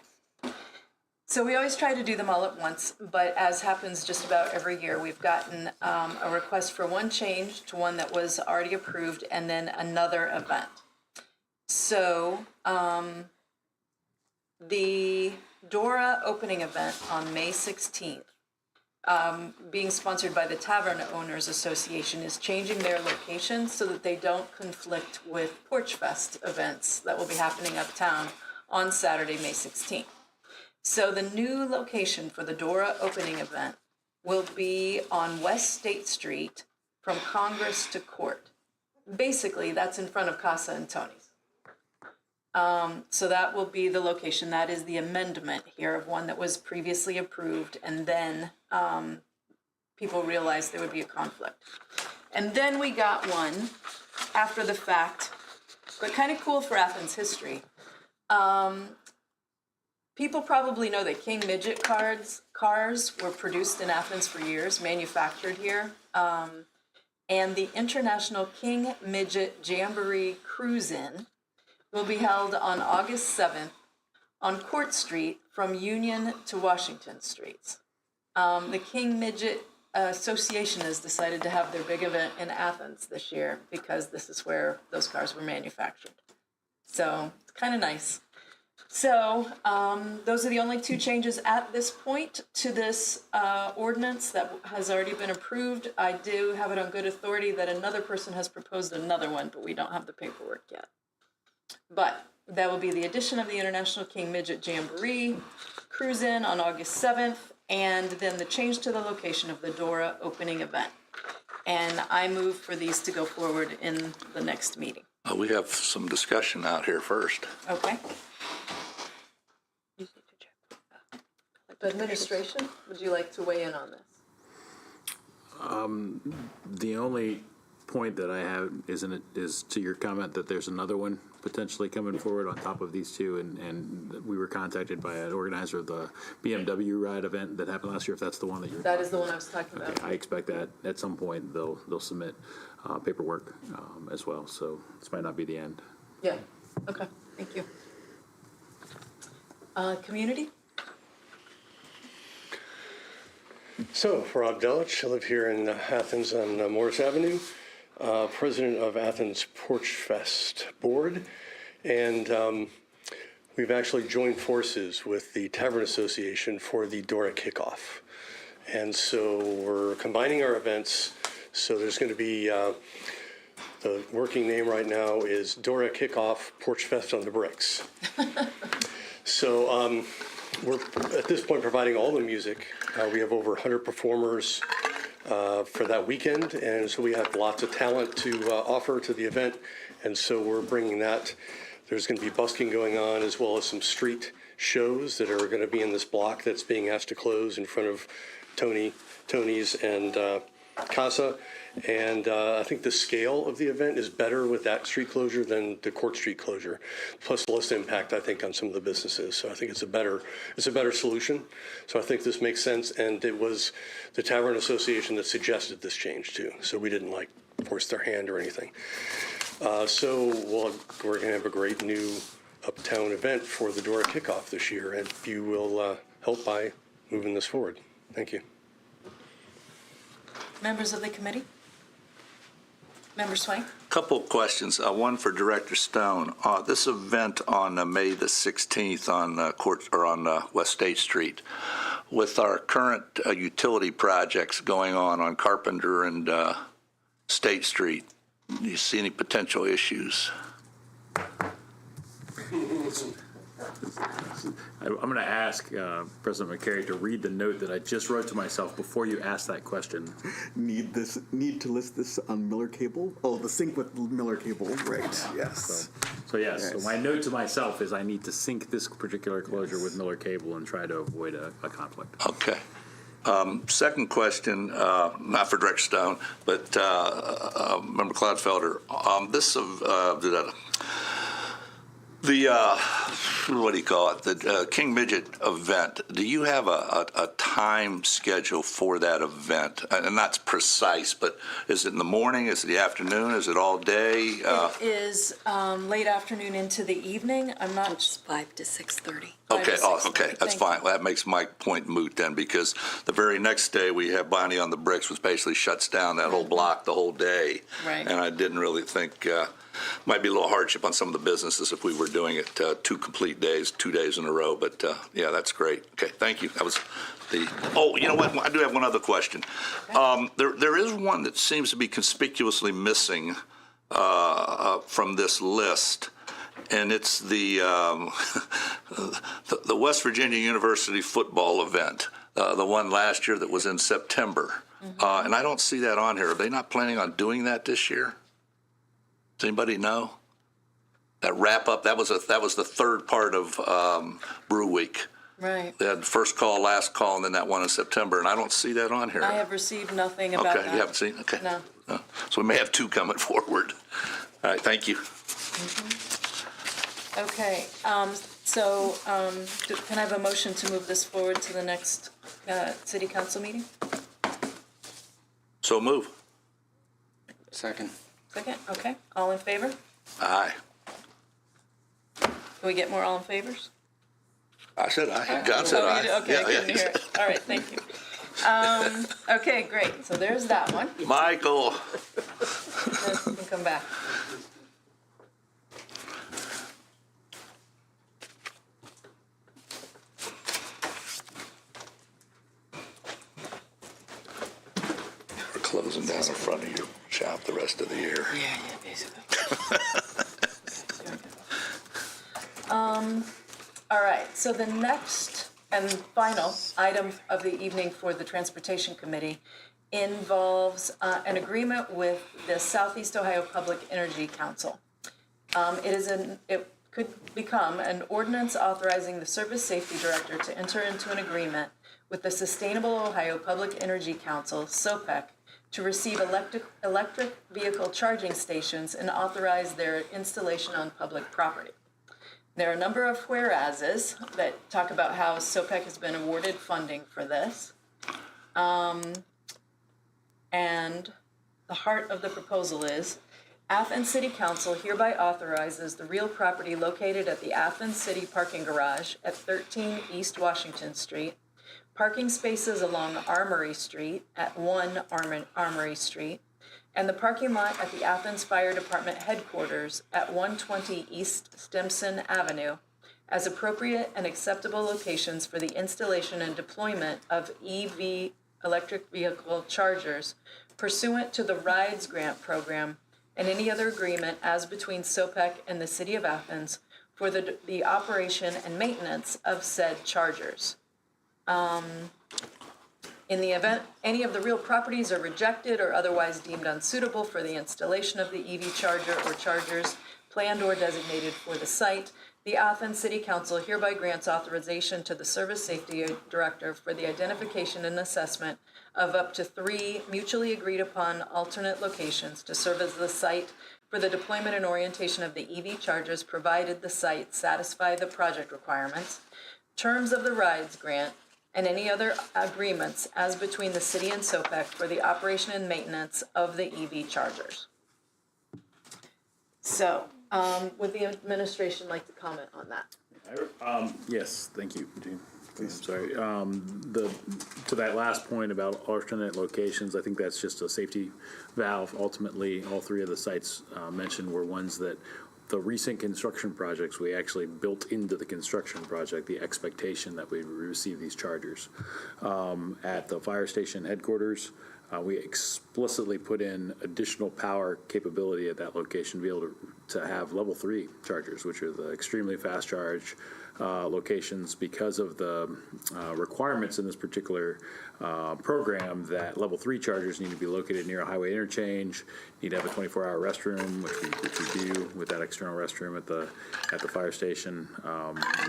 So we always try to do them all at once, but as happens just about every year, we've gotten a request for one change to one that was already approved and then another event. So the Dora opening event on May 16th, being sponsored by the Tavern Owners Association, is changing their location so that they don't conflict with Porch Fest events that will be happening uptown on Saturday, May 16th. So the new location for the Dora opening event will be on West State Street from Congress to Court. Basically, that's in front of Casa and Tony's. So that will be the location. That is the amendment here of one that was previously approved, and then people realized there would be a conflict. And then we got one after the fact, but kind of cool for Athens history. People probably know that King Midget cars were produced in Athens for years, manufactured here. And the International King Midget Jamboree Cruise-In will be held on August 7th on Court Street from Union to Washington Streets. The King Midget Association has decided to have their big event in Athens this year because this is where those cars were manufactured. So it's kind of nice. So those are the only two changes at this point to this ordinance that has already been approved. I do have it on good authority that another person has proposed another one, but we don't have the paperwork yet. But that will be the addition of the International King Midget Jamboree Cruise-In on August 7th, and then the change to the location of the Dora opening event. And I move for these to go forward in the next meeting. We have some discussion out here first. Okay. Administration, would you like to weigh in on this? The only point that I have is to your comment that there's another one potentially coming forward on top of these two, and we were contacted by an organizer of the BMW ride event that happened last year, if that's the one that you're... That is the one I was talking about. Okay, I expect that at some point they'll submit paperwork as well, so this might not be the end. Yeah, okay, thank you. Community? So, Rob Delich, I live here in Athens on Morris Avenue, president of Athens Porch Fest Board, and we've actually joined forces with the Tavern Association for the Dora kickoff. And so we're combining our events, so there's going to be The working name right now is Dora Kickoff Porch Fest on the Bricks. So we're at this point providing all the music. We have over 100 performers for that weekend, and so we have lots of talent to offer to the event, and so we're bringing that. There's going to be busking going on, as well as some street shows that are going to be in this block that's being asked to close in front of Tony's and Casa. And I think the scale of the event is better with that street closure than the Court Street closure, plus less impact, I think, on some of the businesses. So I think it's a better solution. So I think this makes sense. And it was the Tavern Association that suggested this change too. So we didn't force their hand or anything. So we're going to have a great new uptown event for the Dora Kickoff this year, and you will help by moving this forward. Thank you. Members of the committee? Member Swank? Couple of questions. One for Director Stone. This event on May the 16th on West State Street, with our current utility projects going on Carpenter and State Street, do you see any potential issues? I'm going to ask President McCary to read the note that I just wrote to myself before you asked that question. Need to list this on Miller Cable? Oh, the sync with Miller Cable, right? Yes. So yes. So my note to myself is I need to sync this particular closure with Miller Cable and try to avoid a conflict. Okay. Second question, not for Director Stone, but Member Cloudfelder. What do you call it? The King Midget event. Do you have a time schedule for that event? And that's precise, but is it in the morning? Is it the afternoon? Is it all day? It is late afternoon into the evening. I'm not. It's 5 to 6:30. Okay, okay, that's fine. Well, that makes my point moot then, because the very next day we have Bonnie on the Bricks, which basically shuts down that whole block the whole day. Right. And I didn't really think, might be a little hardship on some of the businesses if we were doing it 2 complete days, 2 days in a row. But yeah, that's great. Okay, thank you. That was oh, you know what? I do have one other question. There is one that seems to be conspicuously missing from this list. And it's the West Virginia University football event, the one last year that was in September. Mm-hmm. And I don't see that on here. Are they not planning on doing that this year? Does anybody know? That wrap up, that was the third part of Brew Week. Right. They had first call, last call, and then that one in September, and I don't see that on here. I have received nothing about that. Okay, you haven't seen? Okay. No. So we may have 2 coming forward. All right, thank you. Mm-hmm. Okay, can I have a motion to move this forward to the next city council meeting? So move. Second. Second, okay. All in favor? Aye. Can we get more all in favors? I said aye. John said aye. Okay, I couldn't hear it. All right, thank you. Okay, great. So there's that one. Michael. You can come back. We're closing down in front of your shop the rest of the year. Yeah, basically. All right, so the next and final item of the evening for the Transportation Committee involves an agreement with the Southeast Ohio Public Energy Council. It could become an ordinance authorizing the Service Safety Director to enter into an agreement with the Sustainable Ohio Public Energy Council, SOPEC, to receive electric vehicle charging stations and authorize their installation on public property. There are a number of whereases that talk about how SOPEC has been awarded funding for this. And the heart of the proposal is Athens City Council hereby authorizes the real property located at the Athens City Parking Garage at 13 East Washington Street, parking spaces along Armory Street at 1 Armory Street, and the parking lot at the Athens Fire Department headquarters at 120 East Stimson Avenue as appropriate and acceptable locations for the installation and deployment of EV electric vehicle chargers pursuant to the RIDES grant program and any other agreement as between SOPEC and the City of Athens for the operation and maintenance of said chargers. In the event any of the real properties are rejected or otherwise deemed unsuitable for the installation of the EV charger or chargers planned or designated for the site, the Athens City Council hereby grants authorization to the Service Safety Director for the identification and assessment of up to 3 mutually agreed upon alternate locations to serve as the site for the deployment and orientation of the EV chargers, provided the site satisfy the project requirements, terms of the rides grant, and any other agreements as between the city and SOPEC for the operation and maintenance of the EV chargers. So, would the administration like to comment on that? Yes, thank you, Gene. I'm sorry. To that last point about alternate locations, I think that's just a safety valve. Ultimately, all 3 of the sites mentioned were ones that the recent construction projects, we actually built into the construction project the expectation that we would receive these chargers. At the fire station headquarters, we explicitly put in additional power capability at that location to be able to have level 3 chargers, which are the extremely fast charge locations, because of the requirements in this particular program that level 3 chargers need to be located near a highway interchange, need to have a 24-hour restroom, which we do with that external restroom at the fire station,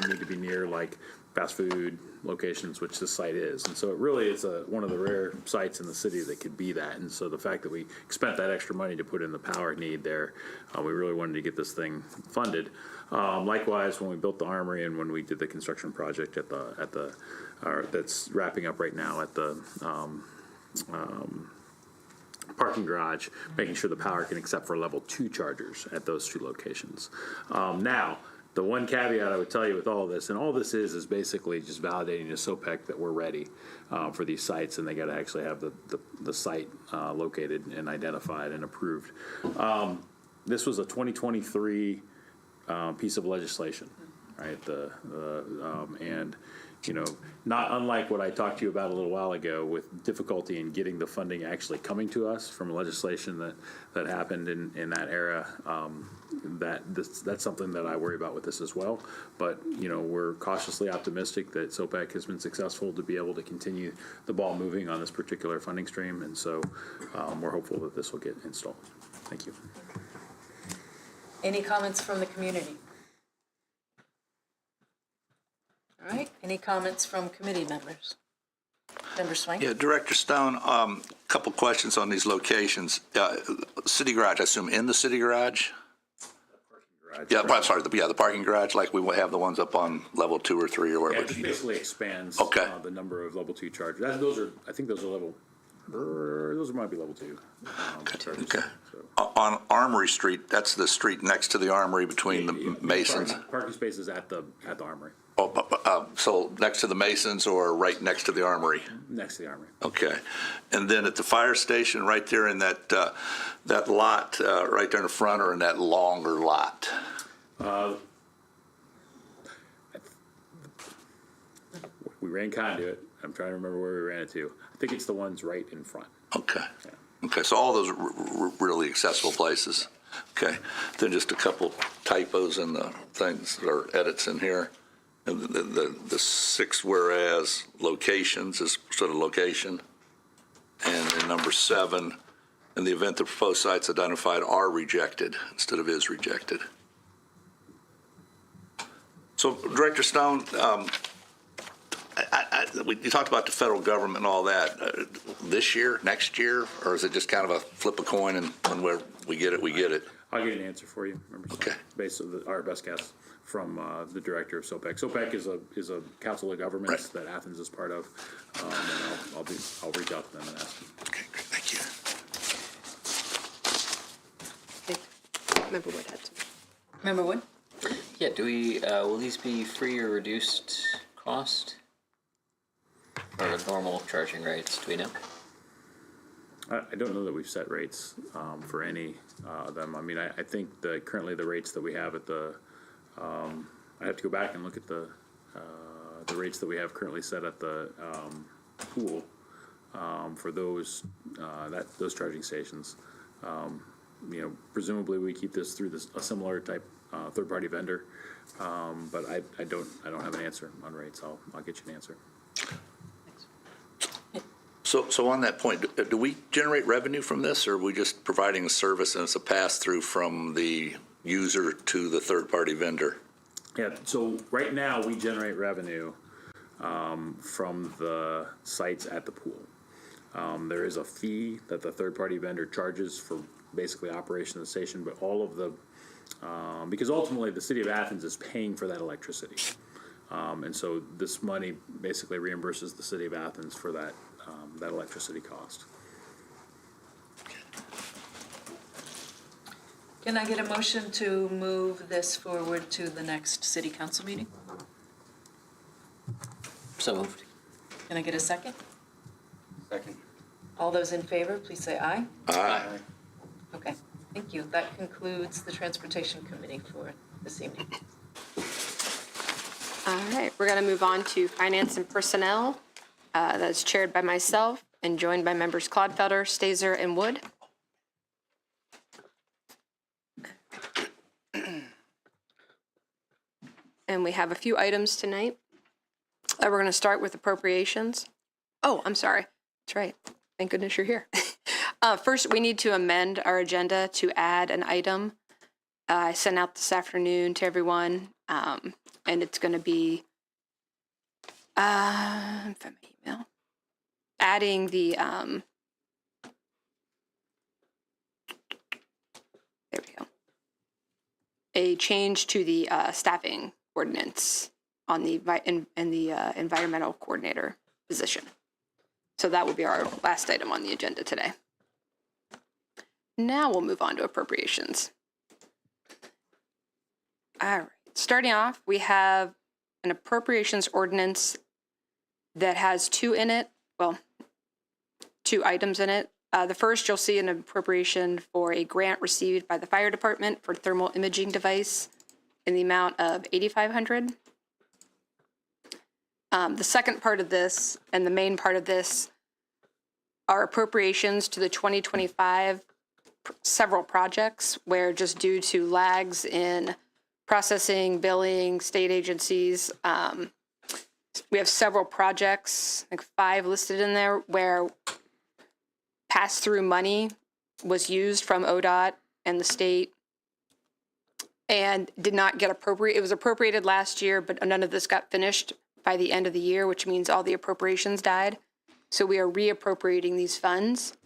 need to be near like fast food locations, which this site is. And so it really is one of the rare sites in the city that could be that. And so the fact that we spent that extra money to put in the power need there, we really wanted to get this thing funded. Likewise, when we built the armory and when we did the construction project that's wrapping up right now at the parking garage, making sure the power can accept for level 2 chargers at those 2 locations. Now, the one caveat I would tell you with all of this, and all this is basically just validating to SOPEC that we're ready for these sites, and they got to actually have the site located and identified and approved. This was a 2023 piece of legislation, right? And you know, not unlike what I talked to you about a little while ago with difficulty in getting the funding actually coming to us from legislation that happened in that era. That's something that I worry about with this as well. But, you know, we're cautiously optimistic that SOPEC has been successful to be able to continue the ball moving on this particular funding stream. And so we're hopeful that this will get installed. Thank you. Any comments from the community? All right, any comments from committee members? Member Swain? Yeah, Director Stone, couple questions on these locations. City garage, I assume in the city garage? Yeah, I'm sorry, the parking garage, like we will have the ones up on level 2 or 3 or wherever. Yeah, it just basically expands the number of level 2 chargers. I think those are level, those might be level 2. Chargers, okay. So. On Armory Street, that's the street next to the Armory between the Masons. Parking spaces at the Armory. Oh, so next to the Masons or right next to the Armory? Next to the Armory. Okay. And then at the fire station, right there in that lot, right there in the front, or in that longer lot? We ran conduit. I'm trying to remember where we ran it to. I think it's the ones right in front. Okay. Yeah. Okay, so all those are really accessible places. Okay. Then just a couple typos in the things, or edits in here. And the 6 whereas locations is sort of location. And then number 7, in the event the proposed sites identified are rejected instead of is rejected. So Director Stone, you talked about the federal government and all that. This year, next year, or is it just kind of a flip a coin and when we get it, we get it? I'll get an answer for you. Okay. Based on our best guess from the director of SOPEC. SOPEC is a council of governments that Athens is part of, and I'll reach out to them and ask them. Okay, great. Thank you. Member Wood had some. Member Wood? Yeah, do we, will these be free or reduced cost? Or normal charging rates, do we know? I don't know that we've set rates for any of them. I mean, I think currently the rates that we have at the, I have to go back and look at the rates that we have currently set at the pool for those charging stations. presumably we keep this through a similar type third-party vendor. But I don't have an answer on rates. I'll get you an answer. So on that point, do we generate revenue from this, or are we just providing a service and it's a pass-through from the user to the third-party vendor? Yeah, so right now we generate revenue from the sites at the pool. There is a fee that the third-party vendor charges for basically operation of the station, but all of the, because ultimately the city of Athens is paying for that electricity. And so this money basically reimburses the city of Athens for that electricity cost. Can I get a motion to move this forward to the next city council meeting? So moved. Can I get a second? Second. All those in favor, please say aye. Aye. Okay, thank you. That concludes the Transportation Committee for this evening. All right, we're going to move on to Finance and Personnel. That's chaired by myself and joined by members Clodfelder, Stazer, and Wood. And we have a few items tonight. We're going to start with appropriations. Oh, I'm sorry. That's right. Thank goodness you're here. First, we need to amend our agenda to add an item. I sent out this afternoon to everyone, and it's going to be from my email, adding the there we go, a change to the staffing ordinance on the environmental coordinator position. So that will be our last item on the agenda today. Now we'll move on to appropriations. All right, starting off, we have an appropriations ordinance that has two items in it. The first, you'll see an appropriation for a grant received by the fire department for thermal imaging device in the amount of $8,500. The second part of this, and the main part of this, are appropriations to the 2025 several projects where, just due to lags in processing, billing, state agencies, we have several projects, like 5 listed in there, where pass-through money was used from ODOT and the state and did not get appropriated. It was appropriated last year, but none of this got finished by the end of the year, which means all the appropriations died. So we are reappropriating these funds.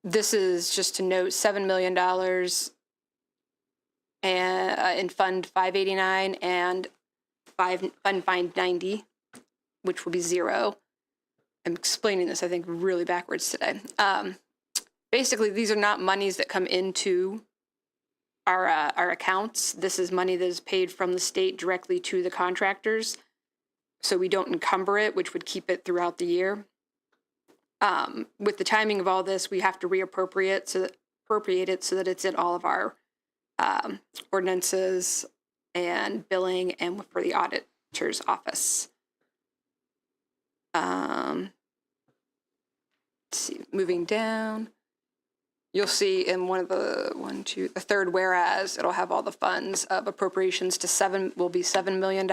This is just to note $7 million in Fund 589 and Fund 590, which will be 0. I'm explaining this, I think, really backwards today. Basically, these are not monies that come into our accounts. This is money that is paid from the state directly to the contractors, so we don't encumber it, which would keep it throughout the year. With the timing of all this, we have to reappropriate it so that it's in all of our ordinances and billing and for the auditor's office. Let's see, moving down, you'll see in one of the third whereas, it'll have all the funds of appropriations to will be $7 million.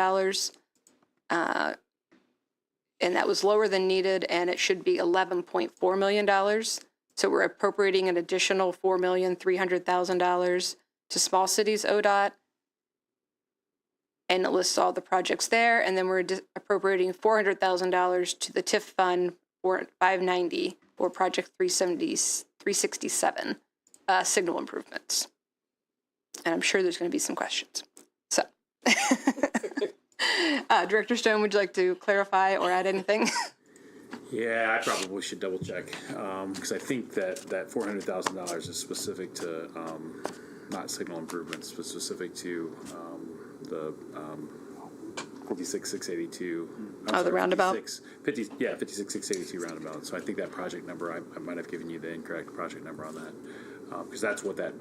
And that was lower than needed, and it should be $11.4 million. So we're appropriating an additional $4,300,000 to Small Cities ODOT, and it lists all the projects there. And then we're appropriating $400,000 to the TIF fund for 590 for Project 367 signal improvements. And I'm sure there's going to be some questions. So. Director Stone, would you like to clarify or add anything? Yeah, I probably should double check, because I think that $400,000 is specific to, not signal improvements, but specific to the 56,682. The roundabout? 56,682 roundabout. So I think that project number, I might have given you the incorrect project number on that. Because that's what that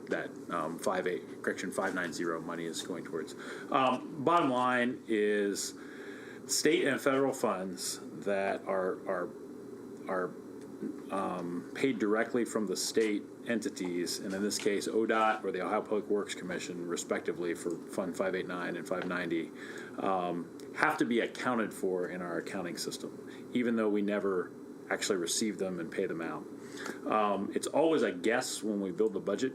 590 money is going towards. Bottom line is state and federal funds that are paid directly from the state entities, and in this case, ODOT or the Ohio Public Works Commission, respectively, for Fund 589 and 590, have to be accounted for in our accounting system, even though we never actually receive them and pay them out. It's always a guess when we build the budget,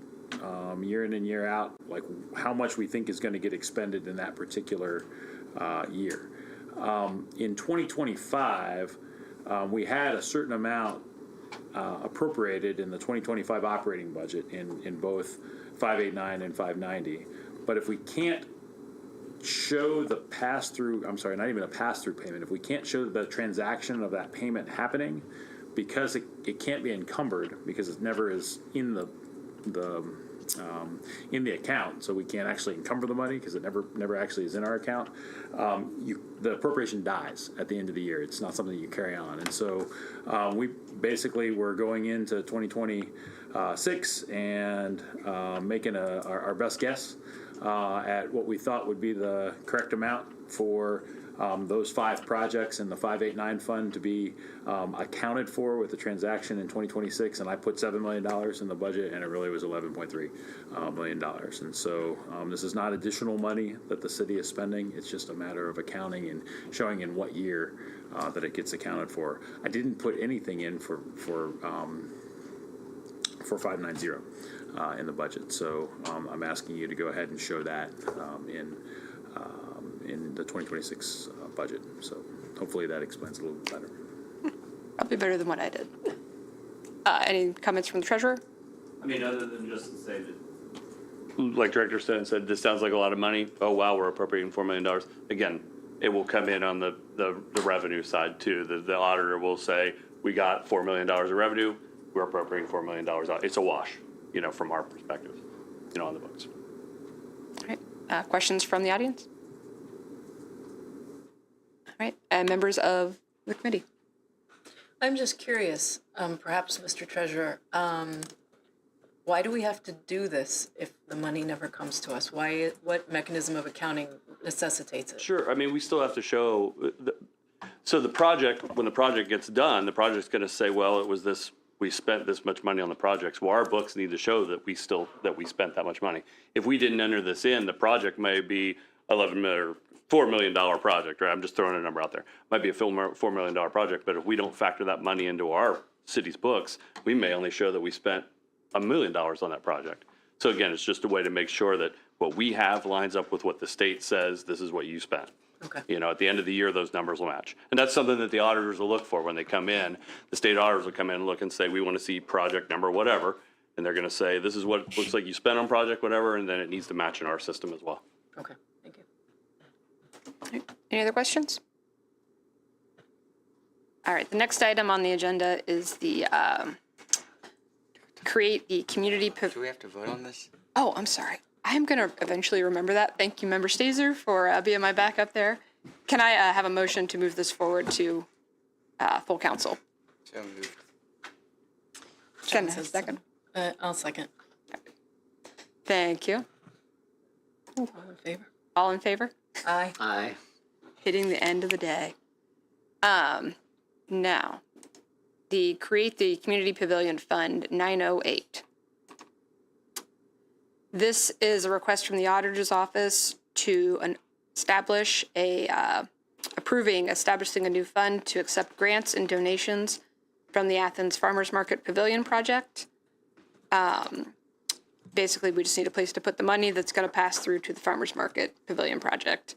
year in and year out, like how much we think is going to get expended in that particular year. In 2025, we had a certain amount appropriated in the 2025 operating budget in both 589 and 590. But if we can't show the pass-through, I'm sorry, not even a pass-through payment, if we can't show the transaction of that payment happening, because it can't be encumbered, because it never is in the account, so we can't actually encumber the money because it never actually is in our account. The appropriation dies at the end of the year. It's not something you carry on, and so we basically were going into 2026 and making our best guess at what we thought would be the correct amount for those 5 projects in the 589 fund to be accounted for with the transaction in 2026, and I put $7 million in the budget, and it really was $11.3 million. And so this is not additional money that the city is spending. It's just a matter of accounting and showing in what year that it gets accounted for. I didn't put anything in for 590 in the budget, so I'm asking you to go ahead and show that in the 2026 budget. So hopefully that explains a little bit better. Probably better than what I did. Any comments from the treasurer? I mean, other than just to say that, like Director Stone said, this sounds like a lot of money. Oh, wow, we're appropriating $4 million. Again, it will come in on the revenue side too. The auditor will say, we got $4 million of revenue, we're appropriating $4 million out. It's a wash, from our perspective, on the books. All right. Questions from the audience? All right. Members of the committee. I'm just curious, perhaps, Mr. Treasurer, why do we have to do this if the money never comes to us? What mechanism of accounting necessitates it? Sure. I mean, we still have to show. So the project, when the project gets done, the project's going to say, well, it was this. We spent this much money on the projects. Well, our books need to show that we spent that much money. If we didn't enter this in, the project may be $4 million project, right? I'm just throwing a number out there. Might be a $4 million project, but if we don't factor that money into our city's books, we may only show that we spent $1 million on that project. So again, it's just a way to make sure that what we have lines up with what the state says, this is what you spent. Okay. At the end of the year, those numbers will match. And that's something that the auditors will look for when they come in. The state auditors will come in and look and say, we want to see project number, whatever. And they're going to say, this is what it looks like you spent on project, whatever, and then it needs to match in our system as well. Okay, thank you. All right. Any other questions? All right. The next item on the agenda is the create the community. Do we have to vote on this? Oh, I'm sorry. I'm going to eventually remember that. Thank you, Member Stazer, for being my backup there. Can I have a motion to move this forward to full council? So moved. Can I have a second? I'll second. Thank you. All in favor? All in favor? Aye. Aye. Hitting the end of the day. Now, the Create the Community Pavilion Fund 908. This is a request from the auditor's office to establishing a new fund to accept grants and donations from the Athens Farmers Market Pavilion project. Basically, we just need a place to put the money that's going to pass through to the Farmers Market Pavilion project.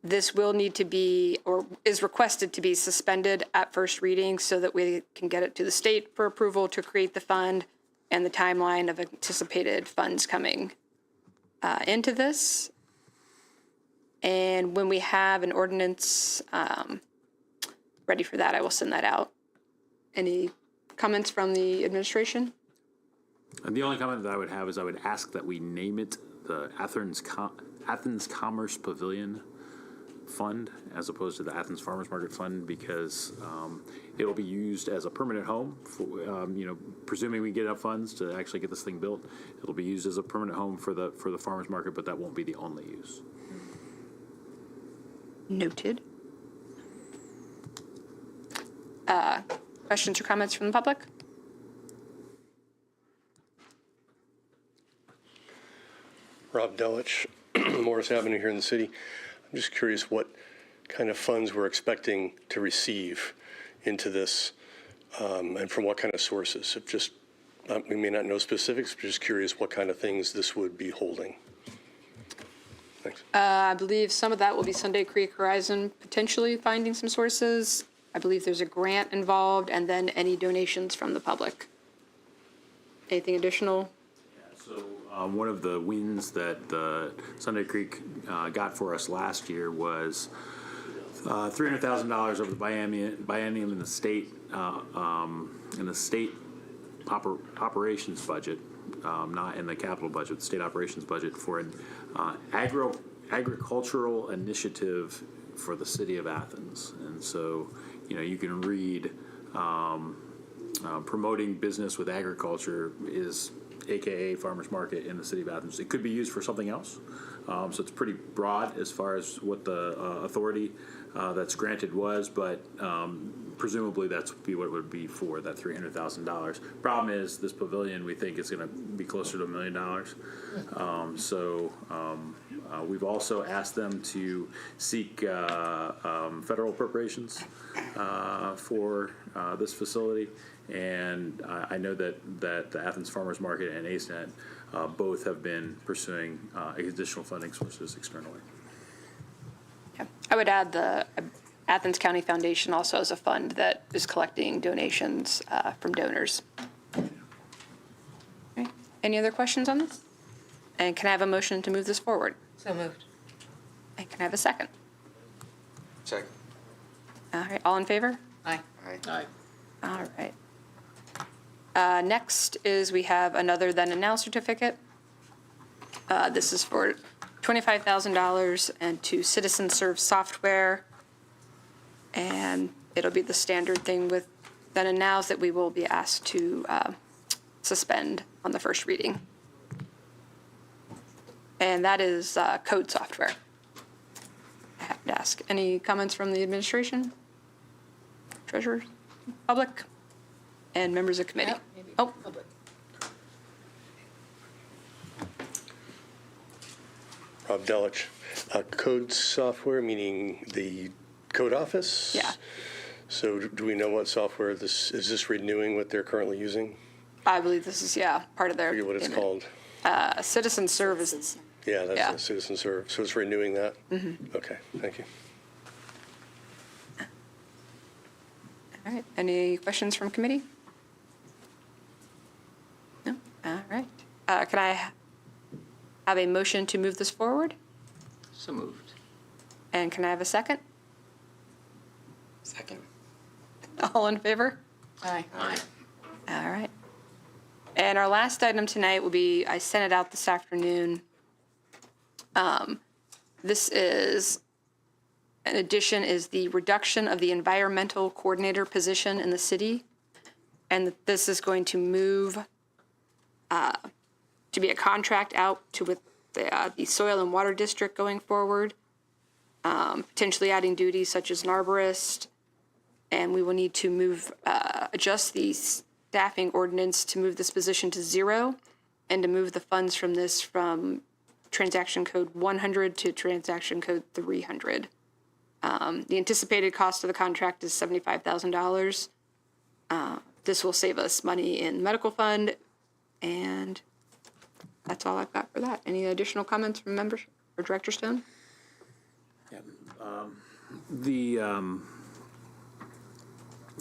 This will need to be, or is requested to be, suspended at first reading so that we can get it to the state for approval to create the fund and the timeline of anticipated funds coming into this. And when we have an ordinance ready for that, I will send that out. Any comments from the administration? And the only comment that I would have is I would ask that we name it the Athens Commerce Pavilion Fund as opposed to the Athens Farmers Market Fund, because it'll be used as a permanent home for, presuming we get enough funds to actually get this thing built. It'll be used as a permanent home for the farmers market, but that won't be the only use. Noted. Questions or comments from the public? Rob Delich, Morris Avenue here in the city. I'm just curious what kind of funds we're expecting to receive into this, and from what kind of sources. If just, we may not know specifics, but just curious what kind of things this would be holding. Thanks. I believe some of that will be Sunday Creek Horizon potentially finding some sources. I believe there's a grant involved, and then any donations from the public. Anything additional? So one of the wins that Sunday Creek got for us last year was $300,000 over the biennium in the state operations budget, not in the capital budget, the state operations budget for an agricultural initiative for the city of Athens. And so, you can read promoting business with agriculture is AKA farmers market in the city of Athens. It could be used for something else. So it's pretty broad as far as what the authority that's granted was, but presumably that's what it would be for, that $300,000. Problem is, this pavilion, we think, is going to be closer to $1 million. We've also asked them to seek federal appropriations for this facility. And I know that the Athens Farmers Market and ACENET both have been pursuing additional funding sources externally. Yeah. I would add the Athens County Foundation also has a fund that is collecting donations from donors. Okay. Any other questions on this? And can I have a motion to move this forward? So moved. And can I have a second? Second. All right, all in favor? Aye. Aye. All right. Next is we have another then and now certificate. This is for $25,000 and to Citizen Serve Software. And it'll be the standard thing with then and nows that we will be asked to suspend on the first reading. And that is code software. I have to ask, any comments from the administration, treasurers, public, and members of committee? Oh, Public. Rob Delich, code software, meaning the code office? yeah. So do we know what software is this renewing what they're currently using? I believe this is, part of their. I forget what it's called. Citizen Services. Yeah, that's Yeah. a Citizen Serve. So it's renewing that? Mm-hmm. Okay, thank you. All right, any questions from committee? No? All right. Can I have a motion to move this forward? So moved. And can I have a second? Second. All in favor? Aye. Aye. All right. And our last item tonight will be, I sent it out this afternoon. This is, an addition is the reduction of the environmental coordinator position in the city. And this is going to move to be a contract out to with the soil and water district going forward, potentially adding duties such as an arborist. And we will need to move, adjust the staffing ordinance to move this position to 0 and to move the funds from this from transaction code 100 to transaction code 300. The anticipated cost of the contract is $75,000. This will save us money in medical fund, and that's all I've got for that. Any additional comments from members or Director Stone?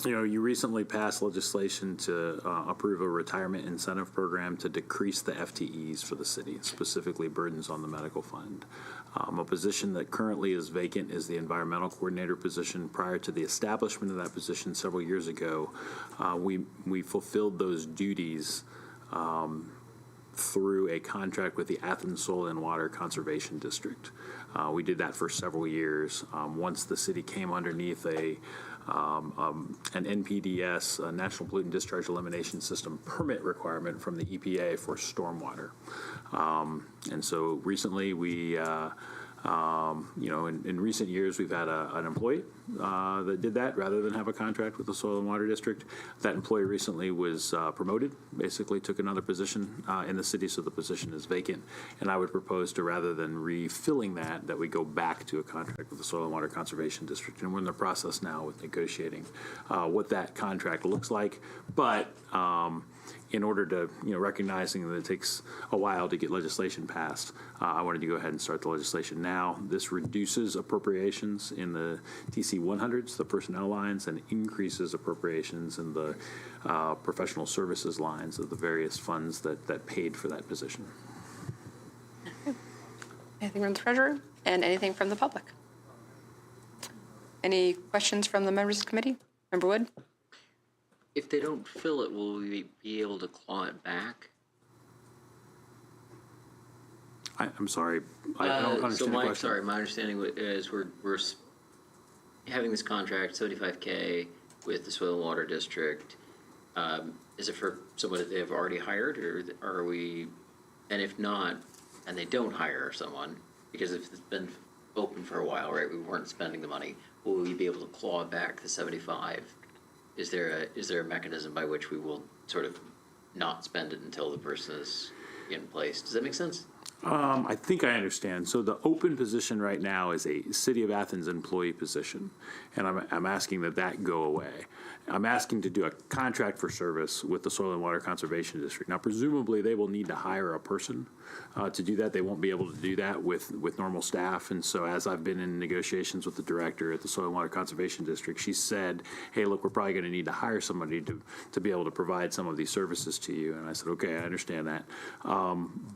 You recently passed legislation to approve a retirement incentive program to decrease the FTEs for the city, specifically burdens on the medical fund. A position that currently is vacant is the environmental coordinator position. Prior to the establishment of that position several years ago, we fulfilled those duties through a contract with the Athens Soil and Water Conservation District. We did that for several years. Once the city came underneath an NPDS, a National Pollutant Discharge Elimination System permit requirement from the EPA for stormwater. And so recently we In recent years, we've had an employee that did that rather than have a contract with the Soil and Water District. That employee recently was promoted, basically took another position in the city, so the position is vacant. And I would propose to, rather than refilling that we go back to a contract with the Soil and Water Conservation District. And we're in the process now with negotiating what that contract looks like. But in order to, recognizing that it takes a while to get legislation passed, I wanted to go ahead and start the legislation now. This reduces appropriations in the TC 100s, the personnel lines, and increases appropriations in the professional services lines of the various funds that paid for that position. Anything from the treasurer and anything from the public? Any questions from the members of the committee? Member Wood? If they don't fill it, will we be able to claw it back? I'm sorry, I don't understand the question. My understanding is we're having this contract, 75K, with the Soil and Water District. Is it for someone that they have already hired, or are we? And if not, and they don't hire someone, because if it's been open for a while, right, we weren't spending the money, will we be able to claw back the 75? Is there a mechanism by which we will sort of not spend it until the person is in place? Does that make sense? I think I understand. So the open position right now is a City of Athens employee position, and I'm asking that go away. I'm asking to do a contract for service with the Soil and Water Conservation District. Now, presumably, they will need to hire a person to do that. They won't be able to do that with normal staff. And so as I've been in negotiations with the director at the Soil and Water Conservation District, she said, hey, look, we're probably going to need to hire somebody to be able to provide some of these services to you. And I said, okay, I understand that.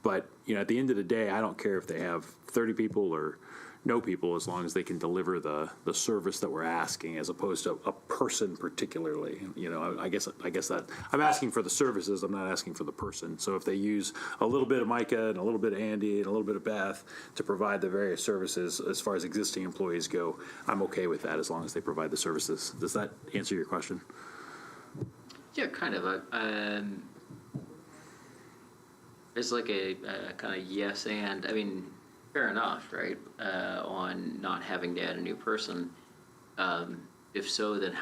But, at the end of the day, I don't care if they have 30 people or no people, as long as they can deliver the service that we're asking, as opposed to a person particularly. I guess that I'm asking for the services. I'm not asking for the person. So if they use a little bit of Micah and a little bit of Andy and a little bit of Beth to provide the various services as far as existing employees go, I'm okay with that as long as they provide the services. Does that answer your question? Yeah, kind of. It's like a kind of yes and. I mean, fair enough, right? On not having to add a new person. If so, then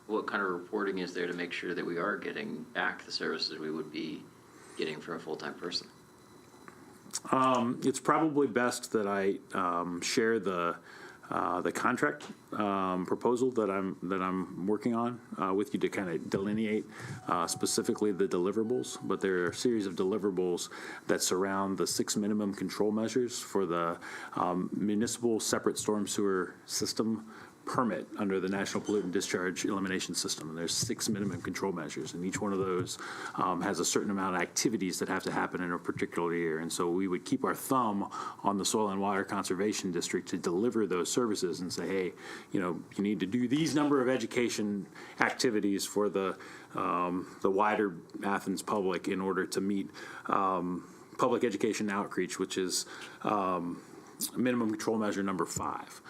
what kind of reporting is there to make sure that we are getting back the services we would be getting from a full-time person? It's probably best that I share the contract proposal that I'm working on with you to kind of delineate specifically the deliverables. But there are a series of deliverables that surround the 6 minimum control measures for the municipal separate storm sewer system permit under the National Pollutant Discharge Elimination System. And there's 6 minimum control measures, and each one of those has a certain amount of activities that have to happen in a particular year. And so we would keep our thumb on the Soil and Water Conservation District to deliver those services and say, hey, you need to do these number of education activities for the wider Athens public in order to meet public education outreach, which is minimum control measure number 5.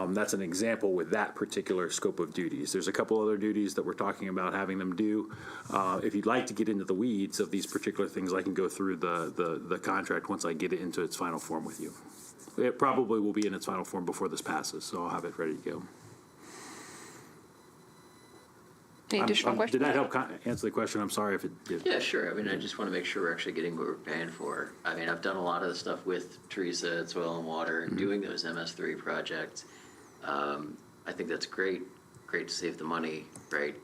That's an example with that particular scope of duties. There's a couple other duties that we're talking about having them do. If you'd like to get into the weeds of these particular things, I can go through the contract once I get it into its final form with you. It probably will be in its final form before this passes, so I'll have it ready to go. Any additional questions? Did that help answer the question? I'm sorry if it did. Yeah, sure. I mean, I just want to make sure we're actually getting what we're paying for. I mean, I've done a lot of the stuff with Teresa at Soil and Water and doing those MS3 projects. I think that's great to save the money, right?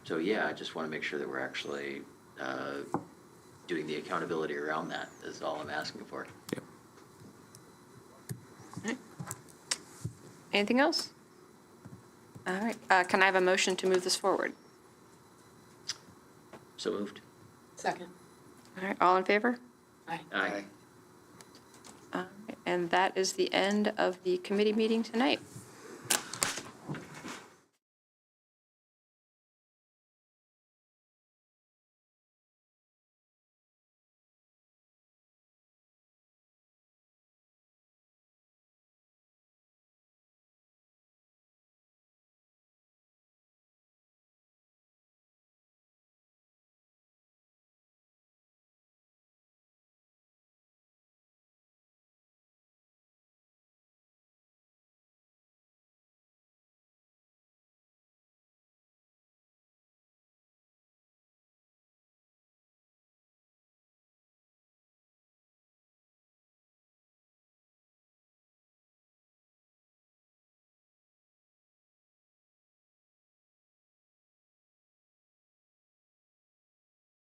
So yeah, I just want to make sure that we're actually doing the accountability around that is all I'm asking for. Yep. All right. Anything else? All right. Can I have a motion to move this forward? So moved. Second. All right. All in favor? Aye. Aye. And that is the end of the committee meeting tonight.